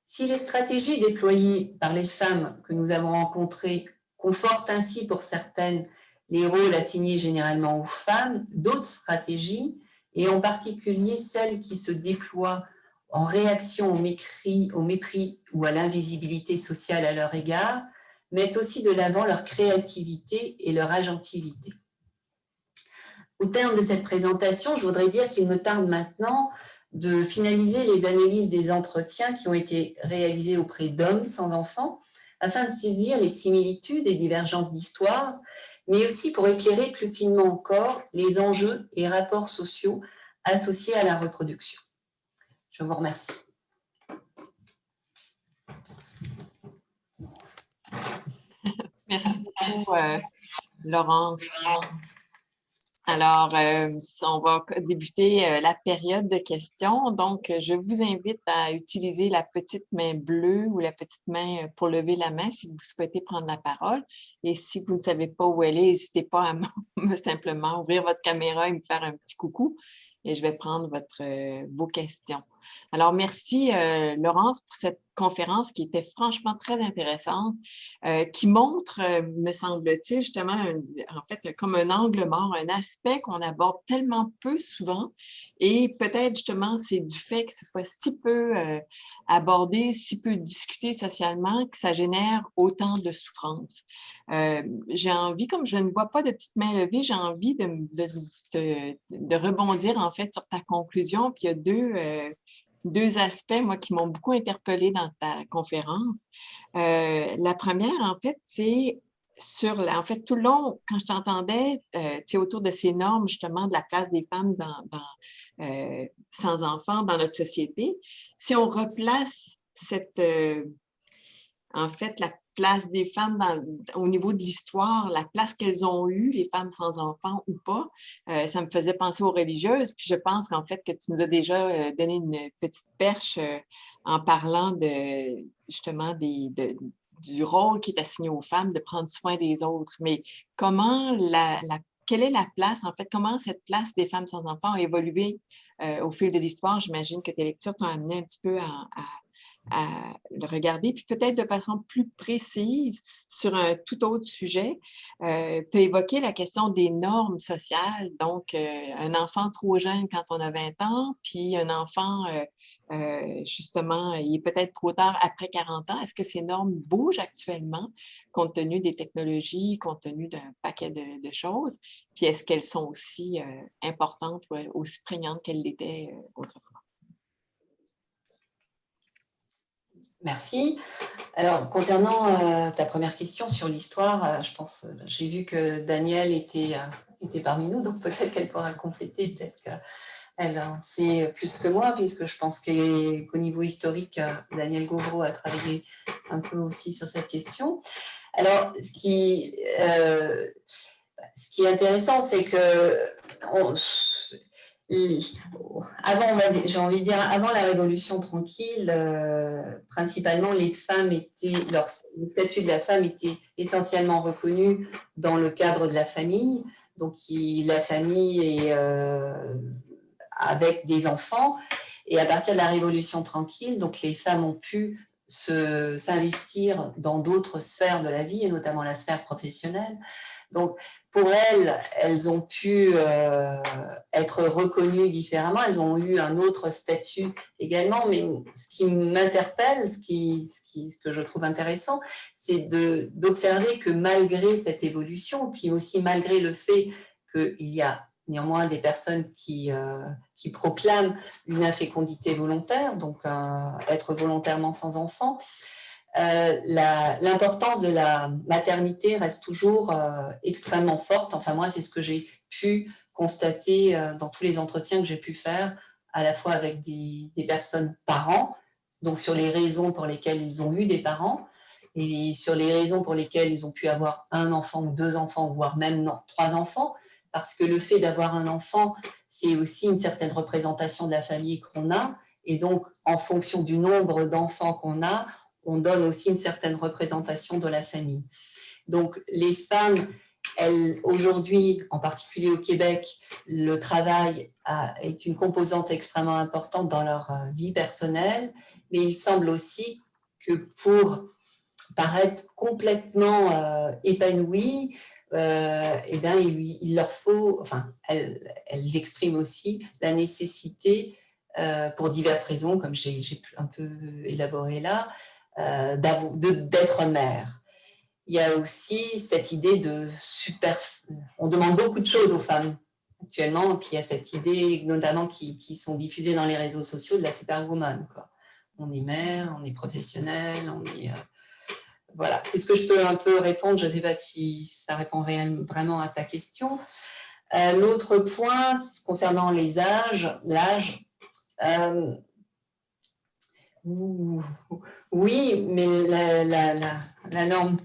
S2: Si les stratégies déployées par les femmes que nous avons rencontrées conforte ainsi pour certaines les rôles assignés généralement aux femmes, d'autres stratégies, et en particulier celles qui se déploient en réaction au mépris ou à l'invisibilité sociale à leur égard, mettent aussi de l'avant leur créativité et leur agentivité. Au terme de cette présentation, je voudrais dire qu'il me tarde maintenant de finaliser les analyses des entretiens qui ont été réalisés auprès d'hommes sans enfants, afin de saisir les similitudes et divergences d'histoire, mais aussi pour éclairer plus finement encore les enjeux et rapports sociaux associés à la reproduction. Je vous remercie.
S1: Merci beaucoup, Laurence. Alors, on va débuter la période de questions. Donc, je vous invite à utiliser la petite main bleue ou la petite main pour lever la main si vous souhaitez prendre la parole. Et si vous ne savez pas où elle est, n'hésitez pas à simplement ouvrir votre caméra et me faire un petit coucou. Et je vais prendre vos questions. Alors, merci Laurence pour cette conférence qui était franchement très intéressante, qui montre, me semble-t-il, justement, en fait, comme un angle mort, un aspect qu'on aborde tellement peu souvent et peut-être justement c'est du fait que ce soit si peu abordé, si peu discuté socialement que ça génère autant de souffrance. J'ai envie, comme je ne vois pas de petite main levée, j'ai envie de rebondir en fait sur ta conclusion, puis il y a deux aspects, moi, qui m'ont beaucoup interpellée dans ta conférence. La première, en fait, c'est en fait, tout le long, quand je t'entendais, autour de ces normes, justement, de la place des femmes sans enfants dans notre société, si on replace en fait, la place des femmes au niveau de l'histoire, la place qu'elles ont eue, les femmes sans enfants ou pas, ça me faisait penser aux religieuses. Puis je pense qu'en fait, que tu nous as déjà donné une petite perche en parlant justement du rôle qui est assigné aux femmes de prendre soin des autres. Mais quelle est la place, en fait, comment cette place des femmes sans enfants a évolué au fil de l'histoire? J'imagine que tes lectures t'ont amené un petit peu à le regarder, puis peut-être de façon plus précise sur un tout autre sujet. Tu as évoqué la question des normes sociales, donc un enfant trop jeune quand on a 20 ans, puis un enfant, justement, il est peut-être trop tard après 40 ans. Est-ce que ces normes bougent actuellement, compte tenu des technologies, compte tenu d'un paquet de choses? Puis est-ce qu'elles sont aussi importantes, aussi prégnantes qu'elles l'étaient autrefois?
S2: Merci. Alors, concernant ta première question sur l'histoire, je pense, j'ai vu que Danielle était parmi nous, donc peut-être qu'elle pourra compléter, peut-être qu'elle en sait plus que moi, puisque je pense qu'au niveau historique, Danielle Gauvreau a travaillé un peu aussi sur cette question. Alors, ce qui est intéressant, c'est que j'ai envie de dire, avant la Révolution tranquille, principalement les femmes le statut de la femme était essentiellement reconnu dans le cadre de la famille. Donc la famille est avec des enfants. Et à partir de la Révolution tranquille, donc les femmes ont pu s'investir dans d'autres sphères de la vie, et notamment la sphère professionnelle. Donc, pour elles ont pu être reconnues différemment, elles ont eu un autre statut également, mais ce qui m'interpelle, ce que je trouve intéressant, c'est d'observer que malgré cette évolution, puis aussi malgré le fait qu'il y a néanmoins des personnes qui proclament une infécondité volontaire, donc être volontairement sans enfant, l'importance de la maternité reste toujours extrêmement forte. Enfin, moi, c'est ce que j'ai pu constater dans tous les entretiens que j'ai pu faire, à la fois avec des personnes parents, donc sur les raisons pour lesquelles ils ont eu des parents, et sur les raisons pour lesquelles ils ont pu avoir un enfant ou deux enfants, voire même 3 enfants, parce que le fait d'avoir un enfant, c'est aussi une certaine représentation de la famille qu'on a, et donc, en fonction du nombre d'enfants qu'on a, on donne aussi une certaine représentation de la famille. Donc, les femmes, elles, aujourd'hui, en particulier au Québec, le travail est une composante extrêmement importante dans leur vie personnelle, mais il semble aussi que pour paraître complètement épanouies, eh bien, il leur faut, enfin, elles expriment aussi la nécessité, pour diverses raisons, comme j'ai un peu élaboré là, d'être mère. Il y a aussi cette idée de on demande beaucoup de choses aux femmes actuellement, puis il y a cette idée notamment qui sont diffusées dans les réseaux sociaux de la superwoman, quoi. On est mère, on est professionnelle, on est... voilà, c'est ce que je peux un peu répondre. Je ne sais pas si ça répond vraiment à ta question. L'autre point, concernant l'âge, oui, mais la norme,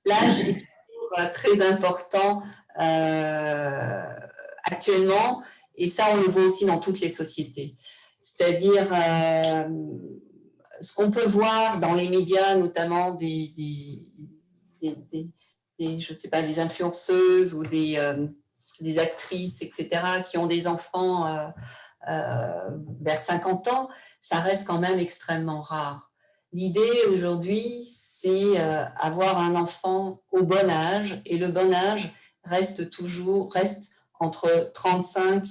S2: l'âge est toujours très important actuellement, et ça, on le voit aussi dans toutes les sociétés. C'est-à-dire, ce qu'on peut voir dans les médias, notamment je sais pas, des influenceuses ou des actrices, etc., qui ont des enfants vers 50 ans, ça reste quand même extrêmement rare. L'idée aujourd'hui, c'est avoir un enfant au bon âge, et le bon âge reste entre 25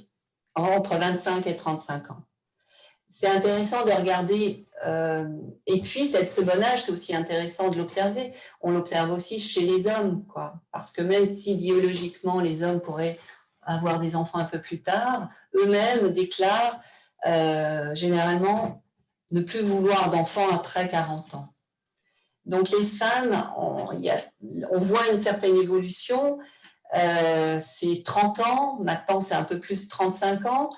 S2: et 35 ans. C'est intéressant de regarder, et puis ce bon âge, c'est aussi intéressant de l'observer. On l'observe aussi chez les hommes, quoi, parce que même si biologiquement les hommes pourraient avoir des enfants un peu plus tard, eux-mêmes déclarent généralement ne plus vouloir d'enfants après 40 ans. Donc les femmes, on voit une certaine évolution, c'est 30 ans, maintenant c'est un peu plus 35 ans.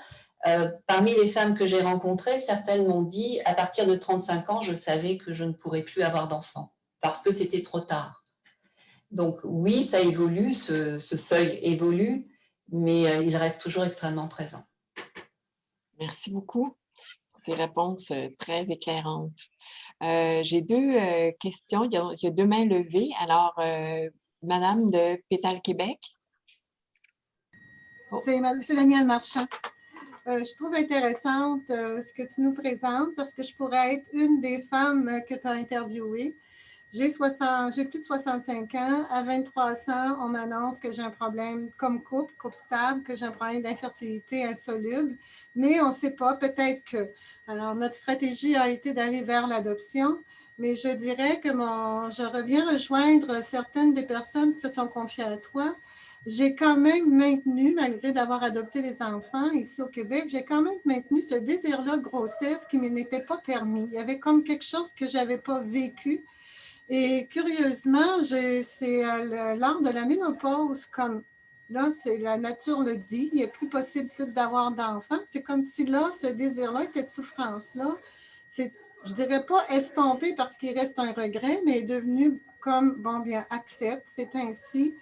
S2: Parmi les femmes que j'ai rencontrées, certaines m'ont dit, à partir de 35 ans, je savais que je ne pourrais plus avoir d'enfants, parce que c'était trop tard. Donc oui, ça évolue, ce seuil évolue, mais il reste toujours extrêmement présent.
S1: Merci beaucoup pour ces réponses très éclairantes. J'ai deux questions. Il y a deux mains levées. Alors, Madame de Pétale Québec.
S3: Oh. C'est Danielle Marchand. Je trouve intéressante ce que tu nous présentes parce que je pourrais être une des femmes que tu as interviewées. J'ai plus de 65 ans. À 23 ans, on m'annonce que j'ai un problème comme couple stable, que j'ai un problème d'infertilité insoluble, mais on ne sait pas, peut-être que. Alors, notre stratégie a été d'aller vers l'adoption, mais je dirais que je reviens rejoindre certaines des personnes qui se sont confiées à toi. J'ai quand même maintenu, malgré d'avoir adopté les enfants ici au Québec, j'ai quand même maintenu ce désir-là de grossesse qui ne m'était pas permis. Il y avait comme quelque chose que je n'avais pas vécu. Et curieusement, c'est lors de la ménopause, comme là, la nature le dit, il n'est plus possible d'avoir d'enfants. C'est comme si là, ce désir-là, cette souffrance-là, je ne dirais pas estompé parce qu'il reste un regret, mais est devenu comme, bon, bien, accepte, c'est ainsi.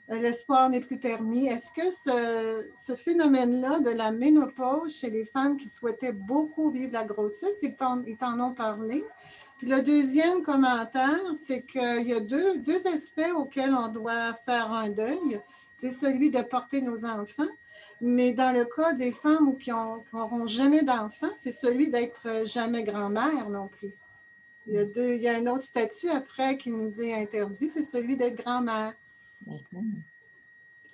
S3: L'espoir n'est plus permis. Est-ce que ce phénomène-là de la ménopause chez les femmes qui souhaitaient beaucoup vivre la grossesse, ils t'en ont parlé? Puis le deuxième commentaire, c'est qu'il y a deux aspects auxquels on doit faire un deuil. C'est celui de porter nos enfants, mais dans le cas des femmes qui n'auront jamais d'enfants, c'est celui d'être jamais grand-mère non plus. Il y a un autre statut après qui nous est interdit, c'est celui d'être grand-mère.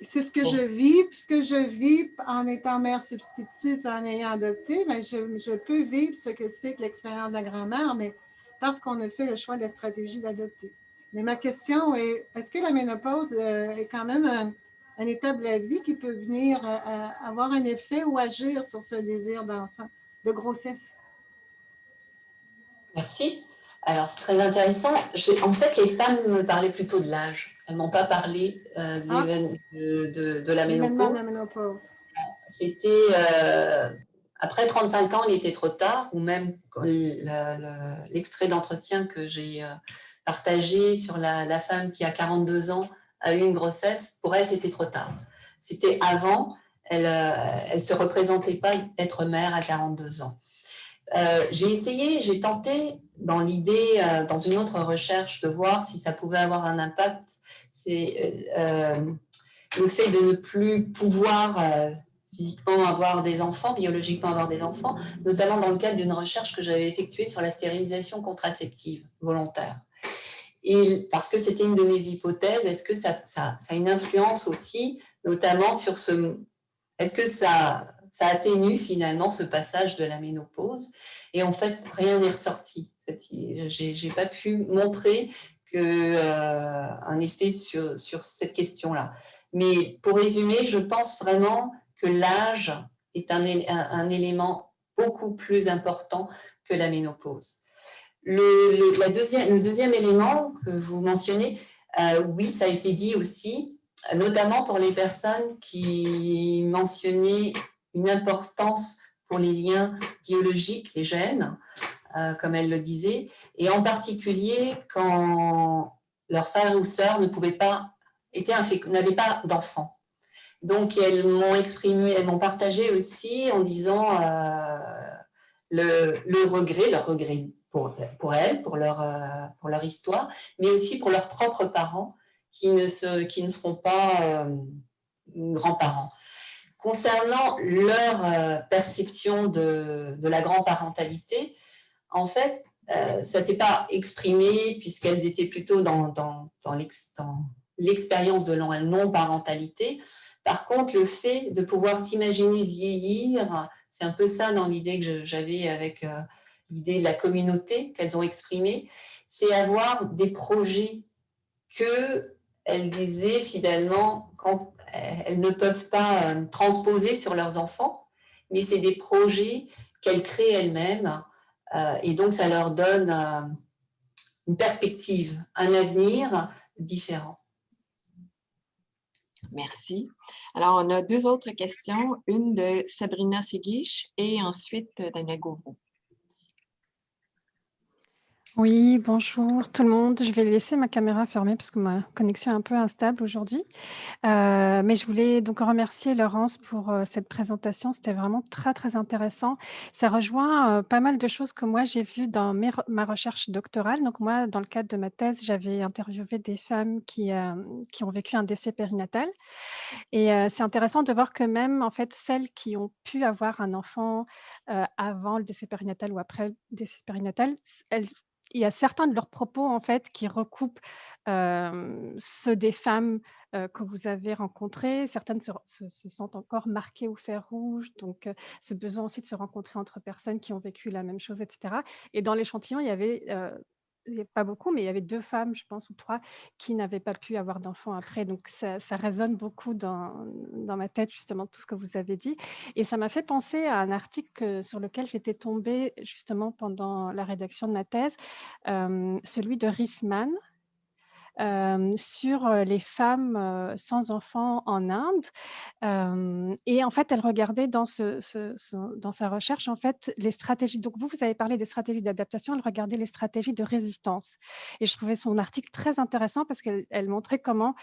S3: C'est ce que je vis, puis ce que je vis en étant mère substitut et en ayant adopté, mais je peux vivre ce que c'est que l'expérience de la grand-mère, mais parce qu'on a fait le choix de la stratégie d'adopter. Mais ma question est, est-ce que la ménopause est quand même un état de la vie qui peut venir avoir un effet ou agir sur ce désir d'enfant, de grossesse?
S2: Merci. Alors, c'est très intéressant. En fait, les femmes me parlaient plutôt de l'âge. Elles ne m'ont pas parlé de la ménopause.
S3: De la ménopause.
S2: C'était après 35 ans, il était trop tard, ou même l'extrait d'entretien que j'ai partagé sur la femme qui, à 42 ans, a eu une grossesse, pour elle, c'était trop tard. C'était avant, elle ne se représentait pas être mère à 42 ans. J'ai tenté dans l'idée, dans une autre recherche, de voir si ça pouvait avoir un impact. C'est le fait de ne plus pouvoir physiquement avoir des enfants, biologiquement avoir des enfants, notamment dans le cadre d'une recherche que j'avais effectuée sur la stérilisation contraceptive volontaire. Et parce que c'était une de mes hypothèses, est-ce que ça a une influence aussi, notamment sur ce... Est-ce que ça atténue finalement ce passage de la ménopause? Et en fait, rien n'est ressorti. Je n'ai pas pu montrer un effet sur cette question-là. Mais pour résumer, je pense vraiment que l'âge est un élément beaucoup plus important que la ménopause. Le deuxième élément que vous mentionnez, oui, ça a été dit aussi, notamment pour les personnes qui mentionnaient une importance pour les liens biologiques, les gènes, comme elle le disait, et en particulier quand leurs frères ou sœurs n'avaient pas d'enfants. Donc, elles m'ont partagé aussi en disant leur regret pour elles, pour leur histoire, mais aussi pour leurs propres parents qui ne seront pas grands-parents. Concernant leur perception de la grand-parentalité, en fait, ça ne s'est pas exprimé puisqu'elles étaient plutôt dans l'expérience de la non-parentalité. Par contre, le fait de pouvoir s'imaginer vieillir, c'est un peu ça dans l'idée que j'avais avec l'idée de la communauté qu'elles ont exprimée, c'est avoir des projets qu'elles disaient finalement quand elles ne peuvent pas transposer sur leurs enfants, mais c'est des projets qu'elles créent elles-mêmes et donc ça leur donne une perspective, un avenir différent.
S1: Merci. Alors, on a deux autres questions, une de Sabrina Seguiche et ensuite Daniel Gauvreau.
S4: Oui, bonjour tout le monde. Je vais laisser ma caméra fermée parce que ma connexion est un peu instable aujourd'hui. Mais je voulais donc remercier Laurence pour cette présentation. C'était vraiment très, très intéressant. Ça rejoint pas mal de choses que moi, j'ai vues dans ma recherche doctorale. Donc moi, dans le cadre de ma thèse, j'avais interviewé des femmes qui ont vécu un décès périnatal. Et c'est intéressant de voir que même, en fait, celles qui ont pu avoir un enfant avant le décès périnatal ou après le décès périnatal, il y a certains de leurs propos, en fait, qui recoupent ceux des femmes que vous avez rencontrées. Certaines se sentent encore marquées au fer rouge, donc ce besoin aussi de se rencontrer entre personnes qui ont vécu la même chose, etc. Et dans l'échantillon, il y a pas beaucoup, mais il y avait 2 femmes, je pense, ou 3, qui n'avaient pas pu avoir d'enfants après. Donc ça résonne beaucoup dans ma tête, justement, tout ce que vous avez dit. Et ça m'a fait penser à un article sur lequel j'étais tombée, justement, pendant la rédaction de ma thèse, celui de Risman, sur les femmes sans enfants en Inde. Et en fait, elle regardait dans sa recherche, en fait, les stratégies. Donc, vous avez parlé des stratégies d'adaptation, elle regardait les stratégies de résistance. Et je trouvais son article très intéressant parce qu'elle montrait comment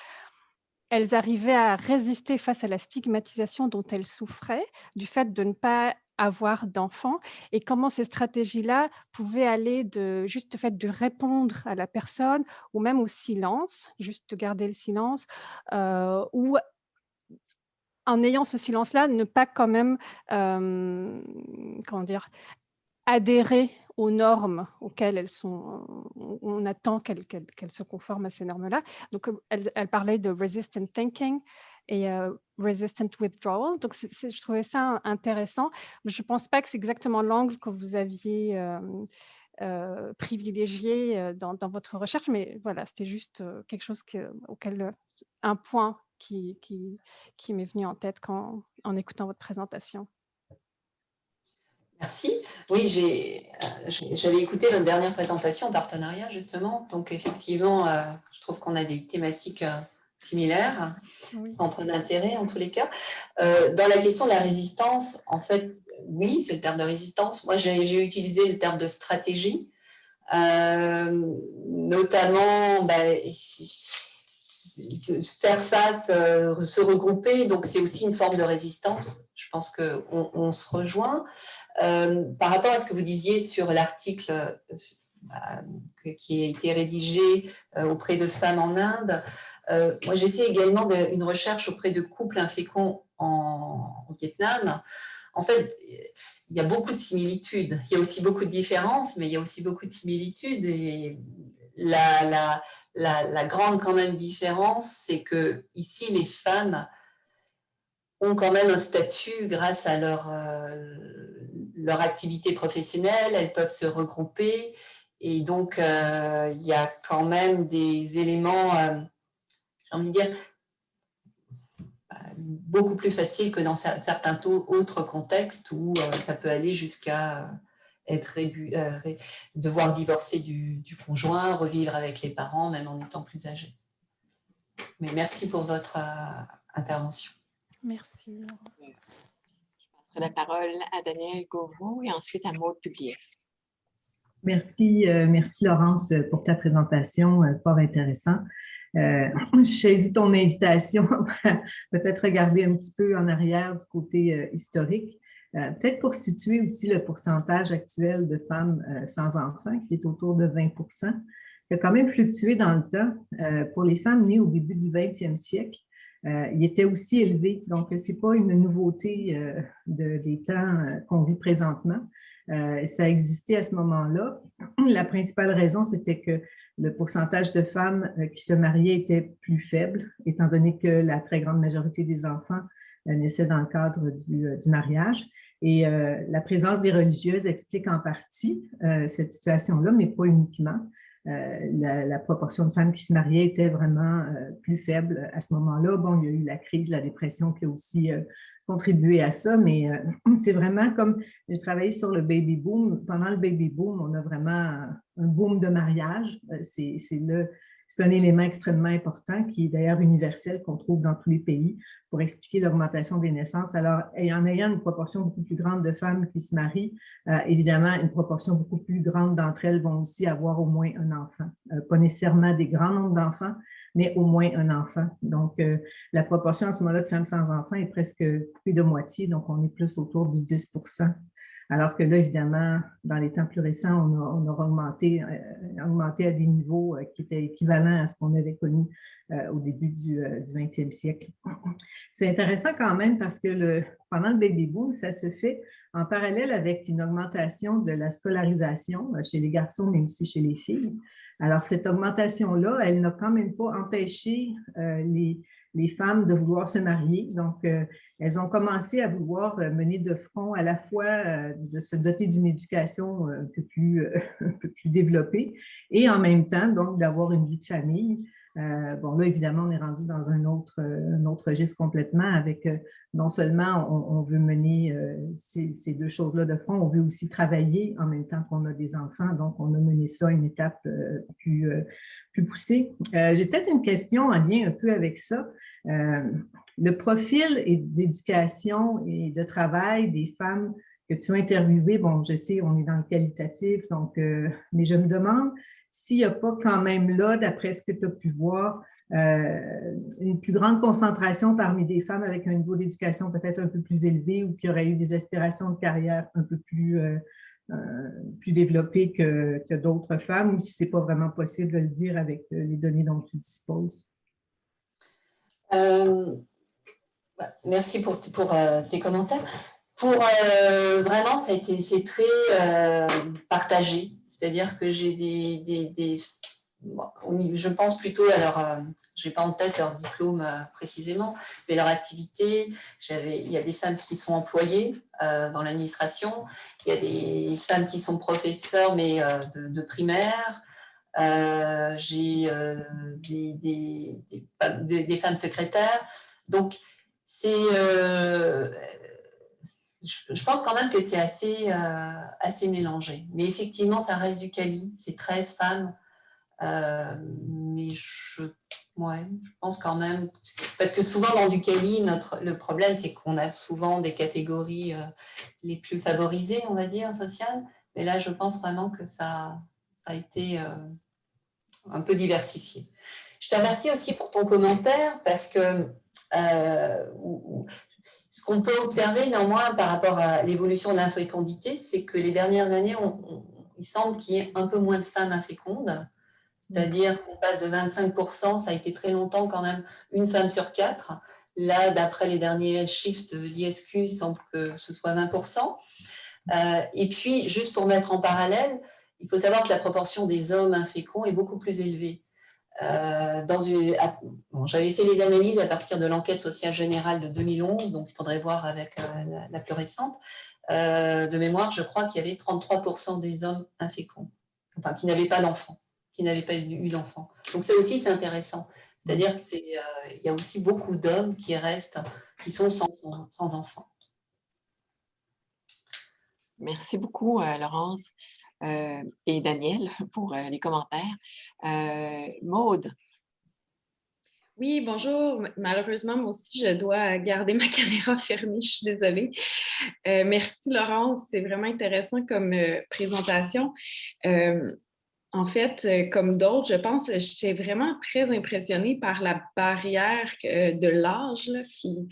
S4: elles arrivaient à résister face à la stigmatisation dont elles souffraient, du fait de ne pas avoir d'enfants, et comment ces stratégies-là pouvaient aller de juste le fait de répondre à la personne ou même au silence, juste de garder le silence, ou en ayant ce silence-là, ne pas quand même, comment dire, adhérer aux normes auxquelles elles sont, on attend qu'elles se conforment à ces normes-là. Donc, elle parlait de resistant thinking et resistant withdrawal. Donc, je trouvais ça intéressant. Je ne pense pas que c'est exactement l'angle que vous aviez privilégié dans votre recherche, mais voilà, c'était juste quelque chose un point qui m'est venu en tête en écoutant votre présentation.
S2: Merci. Oui, j'avais écouté votre dernière présentation en partenariat, justement. Donc, effectivement, je trouve qu'on a des thématiques similaires, centres d'intérêt en tous les cas. Dans la question de la résistance, en fait, oui, c'est le terme de résistance. Moi, j'ai utilisé le terme de stratégie, notamment faire face, se regrouper. Donc, c'est aussi une forme de résistance. Je pense qu'on se rejoint. Par rapport à ce que vous disiez sur l'article qui a été rédigé auprès de femmes en Inde, moi j'ai fait également une recherche auprès de couples inféconds en Vietnam. En fait, il y a beaucoup de similitudes. Il y a aussi beaucoup de différences, mais il y a aussi beaucoup de similitudes. Et la grande quand même différence, c'est que ici les femmes ont quand même un statut grâce à leur activité professionnelle, elles peuvent se regrouper et donc il y a quand même des éléments, j'ai envie de dire, beaucoup plus faciles que dans certains autres contextes où ça peut aller jusqu'à devoir divorcer du conjoint, revivre avec les parents, même en étant plus âgé. Mais merci pour votre intervention.
S4: Merci.
S1: Je passerai la parole à Danielle Gauvreau et ensuite à Maude Pugliese.
S5: Merci, merci Laurence pour ta présentation, fort intéressant. Je saisis ton invitation, peut-être regarder un petit peu en arrière du côté historique, peut-être pour situer aussi le pourcentage actuel de femmes sans enfants, qui est autour de 20 %, qui a quand même fluctué dans le temps. Pour les femmes nées au début du 20e siècle, il était aussi élevé. Donc, ce n'est pas une nouveauté des temps qu'on vit présentement. Ça existait à ce moment-là. La principale raison, c'était que le pourcentage de femmes qui se mariaient était plus faible, étant donné que la très grande majorité des enfants naissaient dans le cadre du mariage. Et la présence des religieuses explique en partie cette situation-là, mais pas uniquement. La proportion de femmes qui se mariaient était vraiment plus faible à ce moment-là. Bon, il y a eu la crise, la dépression qui a aussi contribué à ça, mais c'est vraiment comme, j'ai travaillé sur le baby boom. Pendant le baby boom, on a vraiment un boom de mariage. C'est un élément extrêmement important qui est d'ailleurs universel, qu'on trouve dans tous les pays pour expliquer l'augmentation des naissances. Alors, en ayant une proportion beaucoup plus grande de femmes qui se marient, évidemment, une proportion beaucoup plus grande d'entre elles vont aussi avoir au moins un enfant. Pas nécessairement des grands nombres d'enfants, mais au moins un enfant. Donc, la proportion à ce moment-là de femmes sans enfants est presque plus de moitié, donc on est plus autour du 10 %. Alors que là, évidemment, dans les temps plus récents, on a augmenté à des niveaux qui étaient équivalents à ce qu'on avait connu au début du 20e siècle. C'est intéressant quand même parce que pendant le baby boom, ça se fait en parallèle avec une augmentation de la scolarisation chez les garçons, mais aussi chez les filles. Alors, cette augmentation-là, elle n'a quand même pas empêché les femmes de vouloir se marier. Donc, elles ont commencé à vouloir mener de front à la fois de se doter d'une éducation un peu plus développée et en même temps, donc, d'avoir une vie de famille. Bon, là, évidemment, on est rendu dans un autre registre complètement avec non seulement on veut mener ces deux choses-là de front, on veut aussi travailler en même temps qu'on a des enfants. Donc, on a mené ça à une étape plus poussée. J'ai peut-être une question en lien un peu avec ça. Le profil d'éducation et de travail des femmes que tu as interviewées, bon, je sais, on est dans le qualitatif, donc, mais je me demande s'il n'y a pas quand même là, d'après ce que tu as pu voir, une plus grande concentration parmi des femmes avec un niveau d'éducation peut-être un peu plus élevé ou qui auraient eu des aspirations de carrière un peu plus développées que d'autres femmes, ou si ce n'est pas vraiment possible de le dire avec les données dont tu disposes.
S2: Merci pour tes commentaires. Vraiment, c'est très partagé. C'est-à-dire que j'ai je pense plutôt à je n'ai pas en tête leur diplôme précisément, mais leur activité. Il y a des femmes qui sont employées dans l'administration, il y a des femmes qui sont professeurs, mais de primaire. J'ai des femmes secrétaires. Donc, je pense quand même que c'est assez mélangé. Mais effectivement, ça reste du quali. C'est 13 femmes. Mais je pense quand même... Parce que souvent, dans du quali, le problème, c'est qu'on a souvent des catégories les plus favorisées, on va dire, sociales. Mais là, je pense vraiment que ça a été un peu diversifié. Je te remercie aussi pour ton commentaire parce que... ce qu'on peut observer néanmoins par rapport à l'évolution de l'infécondité, c'est que les dernières années, il semble qu'il y ait un peu moins de femmes infécondes, c'est-à-dire qu'on passe de 25%, ça a été très longtemps quand même, une femme sur 4. Là, d'après les derniers chiffres de l'ISQ, il semble que ce soit 20%. Et puis, juste pour mettre en parallèle, il faut savoir que la proportion des hommes inféconds est beaucoup plus élevée. J'avais fait les analyses à partir de l'enquête sociale générale de 2011, donc il faudrait voir avec la plus récente. De mémoire, je crois qu'il y avait 33% des hommes inféconds, enfin qui n'avaient pas d'enfants, qui n'avaient pas eu d'enfants. Donc ça aussi, c'est intéressant. C'est-à-dire qu'il y a aussi beaucoup d'hommes qui sont sans enfants.
S1: Merci beaucoup, Laurence et Daniel pour les commentaires. Maude.
S6: Oui, bonjour. Malheureusement, moi aussi, je dois garder ma caméra fermée. Je suis désolée. Merci, Laurence. C'est vraiment intéressant comme présentation. En fait, comme d'autres, je pense que j'étais vraiment très impressionnée par la barrière de l'âge qui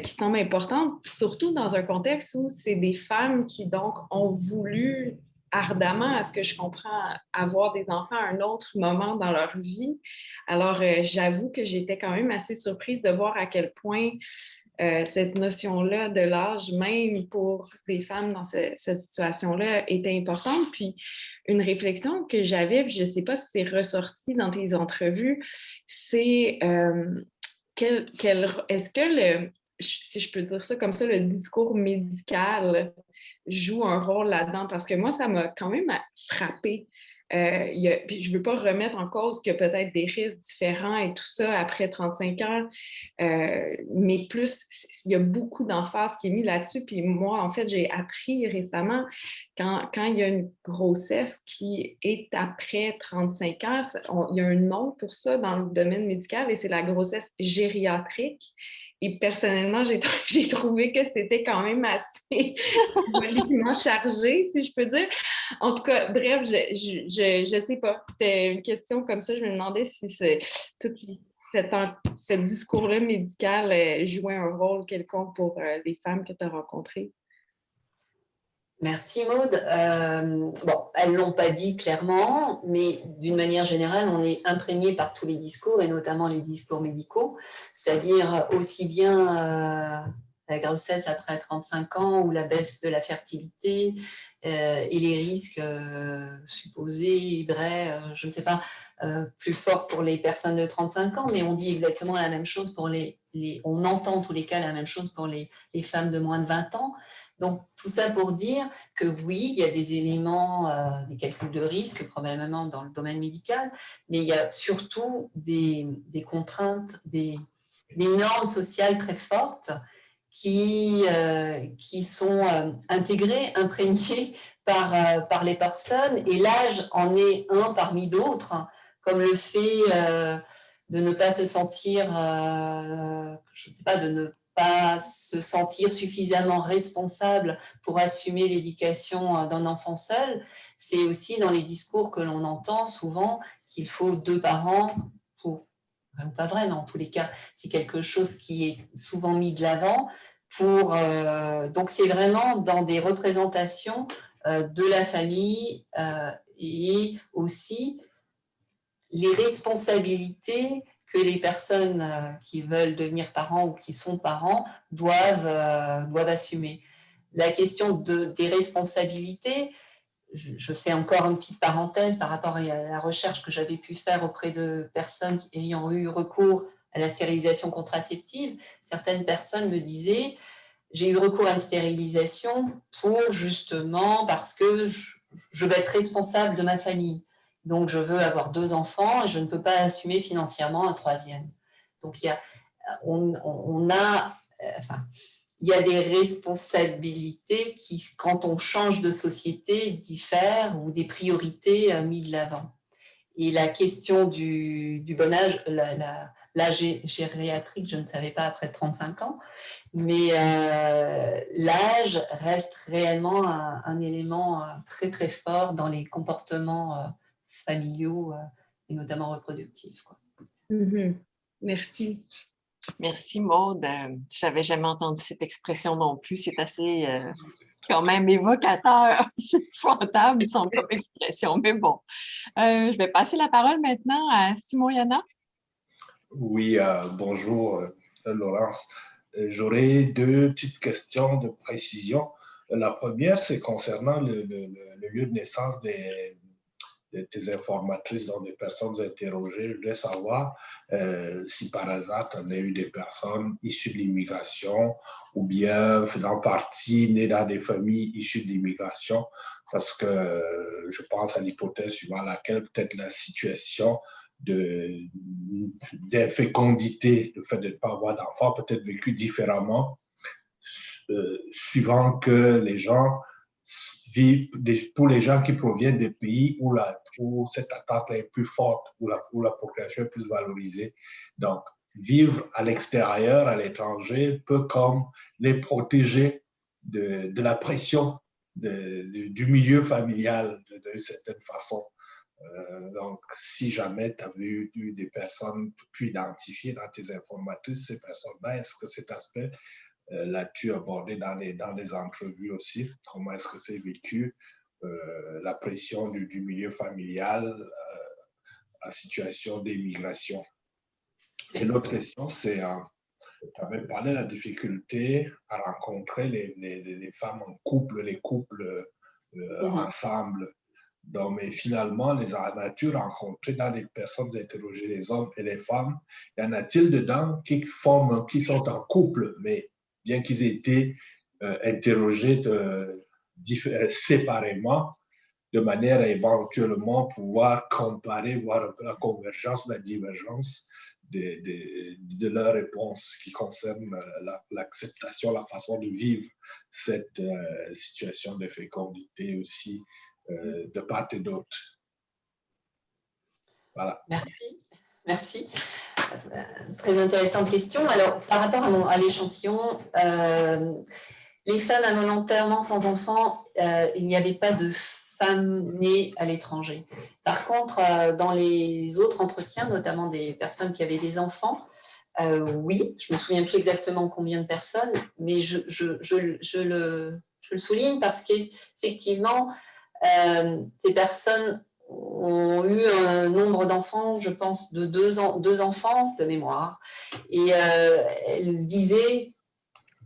S6: semble importante, surtout dans un contexte où c'est des femmes qui, donc, ont voulu ardemment, à ce que je comprends, avoir des enfants à un autre moment dans leur vie. Alors, j'avoue que j'étais quand même assez surprise de voir à quel point cette notion-là de l'âge, même pour des femmes dans cette situation-là, était importante. Puis, une réflexion que j'avais, puis je ne sais pas si c'est ressorti dans tes entrevues, c'est est-ce que si je peux dire ça comme ça, le discours médical joue un rôle là-dedans? Parce que moi, ça m'a quand même frappée. Puis je ne veux pas remettre en cause qu'il y a peut-être des risques différents et tout ça après 35 ans, mais plus, il y a beaucoup d'emphase qui est mis là-dessus. Puis moi, en fait, j'ai appris récemment quand il y a une grossesse qui est après 35 ans, il y a un nom pour ça dans le domaine médical et c'est la grossesse gériatrique. Et personnellement, j'ai trouvé que c'était quand même assez symboliquement chargé, si je peux dire. En tout cas, bref, je sais pas. C'était une question comme ça. Je me demandais si tout ce discours-là médical jouait un rôle quelconque pour les femmes que tu as rencontrées.
S2: Merci Maude. Bon, elles ne l'ont pas dit clairement, mais d'une manière générale, on est imprégné par tous les discours, et notamment les discours médicaux, c'est-à-dire aussi bien la grossesse après 35 ans ou la baisse de la fertilité et les risques supposés, vrais, je ne sais pas, plus forts pour les personnes de 35 ans, mais on dit exactement la même chose pour on entend en tous les cas la même chose pour les femmes de moins de 20 ans. Donc, tout ça pour dire que oui, il y a des éléments, des calculs de risque, probablement dans le domaine médical, mais il y a surtout des contraintes, des normes sociales très fortes qui sont intégrées, imprégnées par les personnes. Et l'âge en est un parmi d'autres, comme le fait de ne pas se sentir, je ne sais pas, de ne pas se sentir suffisamment responsable pour assumer l'éducation d'un enfant seul. C'est aussi dans les discours que l'on entend souvent qu'il faut 2 parents pour, enfin, pas vrai, non, en tous les cas, c'est quelque chose qui est souvent mis de l'avant. Donc c'est vraiment dans des représentations de la famille et aussi les responsabilités que les personnes qui veulent devenir parents ou qui sont parents doivent assumer. La question des responsabilités, je fais encore une petite parenthèse par rapport à la recherche que j'avais pu faire auprès de personnes ayant eu recours à la stérilisation contraceptive. Certaines personnes me disaient « j'ai eu recours à une stérilisation parce que je veux être responsable de ma famille. Donc, je veux avoir 2 enfants et je ne peux pas assumer financièrement un 3e. » Donc, il y a des responsabilités qui, quand on change de société, diffèrent ou des priorités mises de l'avant. Et la question du bon âge, l'âge gériatrique, je ne savais pas après 35 ans, mais l'âge reste réellement un élément très, très fort dans les comportements familiaux et notamment reproductifs, quoi.
S6: Merci.
S1: Merci Maude. Je n'avais jamais entendu cette expression non plus. C'est assez quand même évocateur. C'est épouvantable son comme expression, mais bon. Je vais passer la parole maintenant à Simoyana.
S7: Oui, bonjour Laurence. J'aurais 2 petites questions de précision. La première, c'est concernant le lieu de naissance de tes informatrices, donc des personnes interrogées. Je voulais savoir si par hasard, tu as eu des personnes issues de l'immigration ou bien faisant partie, nées dans des familles issues de l'immigration, parce que je pense à l'hypothèse suivant laquelle peut-être la situation d'infécondité, le fait de ne pas avoir d'enfants, peut être vécu différemment suivant que les gens vivent, pour les gens qui proviennent des pays où cette attente est plus forte, où la population est plus valorisée. Donc, vivre à l'extérieur, à l'étranger, peut comme les protéger de la pression du milieu familial d'une certaine façon. Donc, si jamais tu avais eu des personnes pu identifier dans tes informatrices, ces personnes-là, est-ce que cet aspect l'as-tu abordé dans les entrevues aussi? Comment est-ce que c'est vécu la pression du milieu familial en situation d'immigration? Et l'autre question, c'est, tu avais parlé de la difficulté à rencontrer les femmes en couple, les couples ensemble. Donc, mais finalement, les as-tu rencontrés dans les personnes interrogées, les hommes et les femmes, y en a-t-il dedans qui sont en couple, mais bien qu'ils aient été interrogés séparément, de manière à éventuellement pouvoir comparer, voir un peu la convergence ou la divergence de leurs réponses qui concernent l'acceptation, la façon de vivre cette situation de fécondité aussi de part et d'autre. Voilà.
S2: Merci. Merci. Très intéressante question. Alors, par rapport à l'échantillon, les femmes involontairement sans enfants, il n'y avait pas de femmes nées à l'étranger. Par contre, dans les autres entretiens, notamment des personnes qui avaient des enfants, oui, je me souviens plus exactement combien de personnes, mais je le souligne parce qu'effectivement, ces personnes ont eu un nombre d'enfants, je pense, de deux enfants de mémoire. Et elles disaient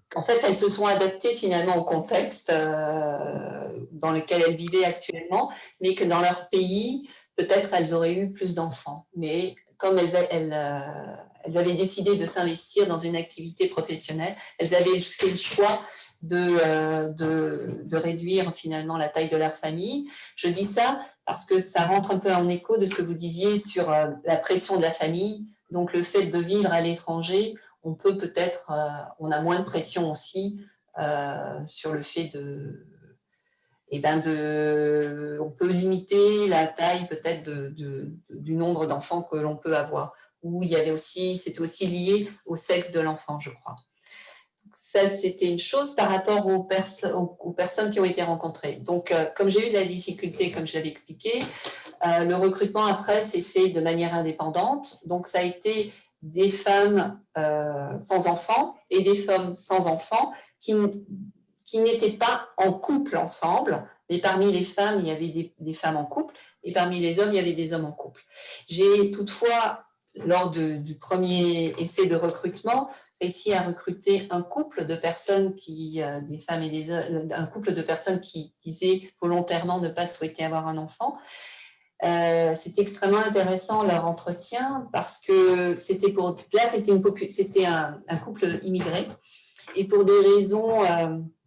S2: qu'en fait, elles se sont adaptées finalement au contexte dans lequel elles vivaient actuellement, mais que dans leur pays, peut-être elles auraient eu plus d'enfants. Mais comme elles avaient décidé de s'investir dans une activité professionnelle, elles avaient fait le choix de réduire finalement la taille de leur famille. Je dis ça parce que ça rentre un peu en écho de ce que vous disiez sur la pression de la famille. Donc le fait de vivre à l'étranger, on peut peut-être, on a moins de pression aussi sur le fait on peut limiter la taille peut-être du nombre d'enfants que l'on peut avoir. Où il y avait aussi, c'était aussi lié au sexe de l'enfant, je crois. Ça, c'était une chose par rapport aux personnes qui ont été rencontrées. Donc, comme j'ai eu de la difficulté, comme je l'avais expliqué, le recrutement après s'est fait de manière indépendante. Donc, ça a été des femmes sans enfants et des femmes sans enfants qui n'étaient pas en couple ensemble, mais parmi les femmes, il y avait des femmes en couple et parmi les hommes, il y avait des hommes en couple. J'ai toutefois, lors du premier essai de recrutement, réussi à recruter un couple de personnes des femmes et des hommes, un couple de personnes qui disaient volontairement ne pas souhaiter avoir un enfant. C'était extrêmement intéressant leur entretien parce que c'était un couple immigré et pour des raisons,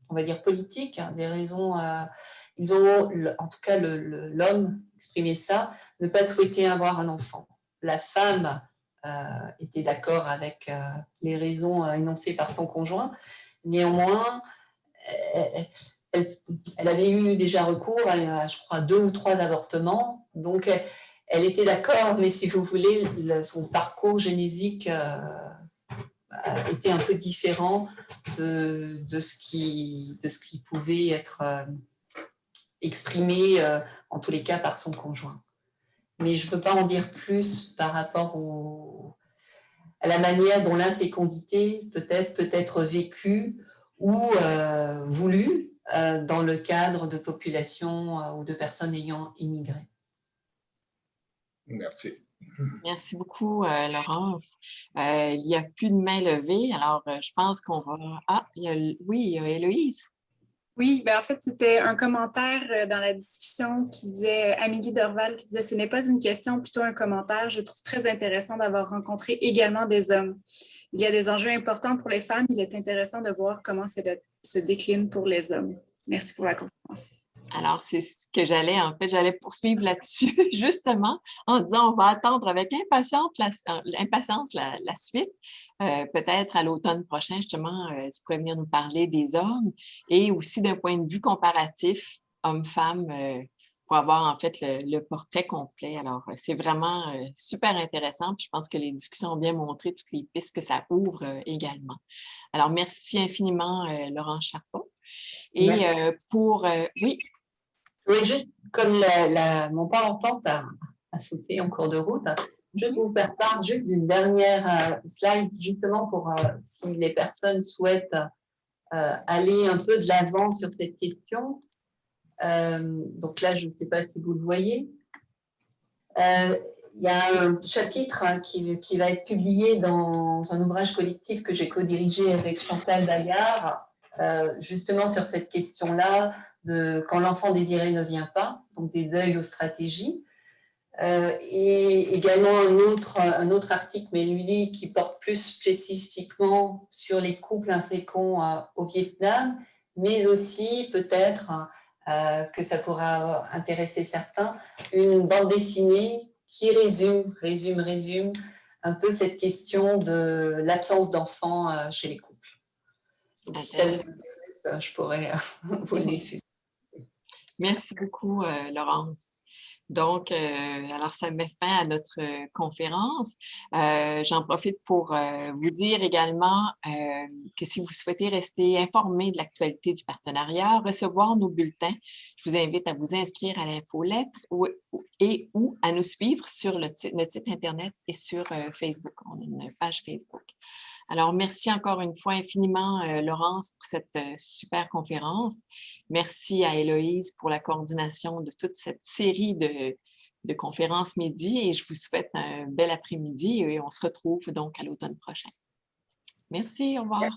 S2: on va dire politiques, des raisons, ils ont, en tout cas l'homme exprimé ça, ne pas souhaiter avoir un enfant. La femme était d'accord avec les raisons énoncées par son conjoint. Néanmoins, elle avait eu déjà recours à, je crois, 2 ou 3 avortements. Donc, elle était d'accord, mais si vous voulez, son parcours génésique était un peu différent de ce qui pouvait être exprimé, en tous les cas, par son conjoint. Mais je ne peux pas en dire plus par rapport à la manière dont l'infécondité peut être vécue ou voulue dans le cadre de populations ou de personnes ayant immigré.
S7: Merci.
S1: Merci beaucoup, Laurence. Il n'y a plus de main levée, alors je pense qu'on va… Ah, il y a Héloïse.
S8: Oui, ben en fait, c'était un commentaire dans la discussion qui disait, Amélie Dorval, qui disait « Ce n'est pas une question, plutôt un commentaire. Je trouve très intéressant d'avoir rencontré également des hommes. Il y a des enjeux importants pour les femmes. Il est intéressant de voir comment cela se décline pour les hommes. » Merci pour la conférence.
S1: Alors, c'est ce que j'allais poursuivre là-dessus, justement, en disant on va attendre avec impatience la suite. Peut-être à l'automne prochain, justement, tu pourrais venir nous parler des hommes et aussi d'un point de vue comparatif, hommes-femmes, pour avoir en fait le portrait complet. Alors, c'est vraiment super intéressant. Puis je pense que les discussions ont bien montré toutes les pistes que ça ouvre également. Alors, merci infiniment, Laurence Charton. Et oui.
S2: Oui, juste comme mon PowerPoint a sauté en cours de route, juste vous faire part juste d'une dernière slide, justement pour si les personnes souhaitent aller un peu de l'avant sur cette question. Donc là, je ne sais pas si vous le voyez. Il y a un chapitre qui va être publié dans un ouvrage collectif que j'ai co-dirigé avec Chantal Dallard, justement sur cette question-là de quand l'enfant désiré ne vient pas, donc des deuils aux stratégies. Et également un autre article, mais lui qui porte plus spécifiquement sur les couples inféconds au Vietnam, mais aussi peut-être que ça pourra intéresser certains, une bande dessinée qui résume un peu cette question de l'absence d'enfants chez les couples. Donc, si ça vous intéresse, je pourrais vous le diffuser.
S1: Merci beaucoup, Laurence. Donc, alors ça met fin à notre conférence. J'en profite pour vous dire également que si vous souhaitez rester informé de l'actualité du partenariat, recevoir nos bulletins, je vous invite à vous inscrire à l'infolettre ou à nous suivre sur notre site Internet et sur Facebook. On a une page Facebook. Alors, merci encore une fois infiniment, Laurence, pour cette super conférence. Merci à Héloïse pour la coordination de toute cette série de conférences midi et je vous souhaite un bel après-midi et on se retrouve donc à l'automne prochain. Merci, au revoir.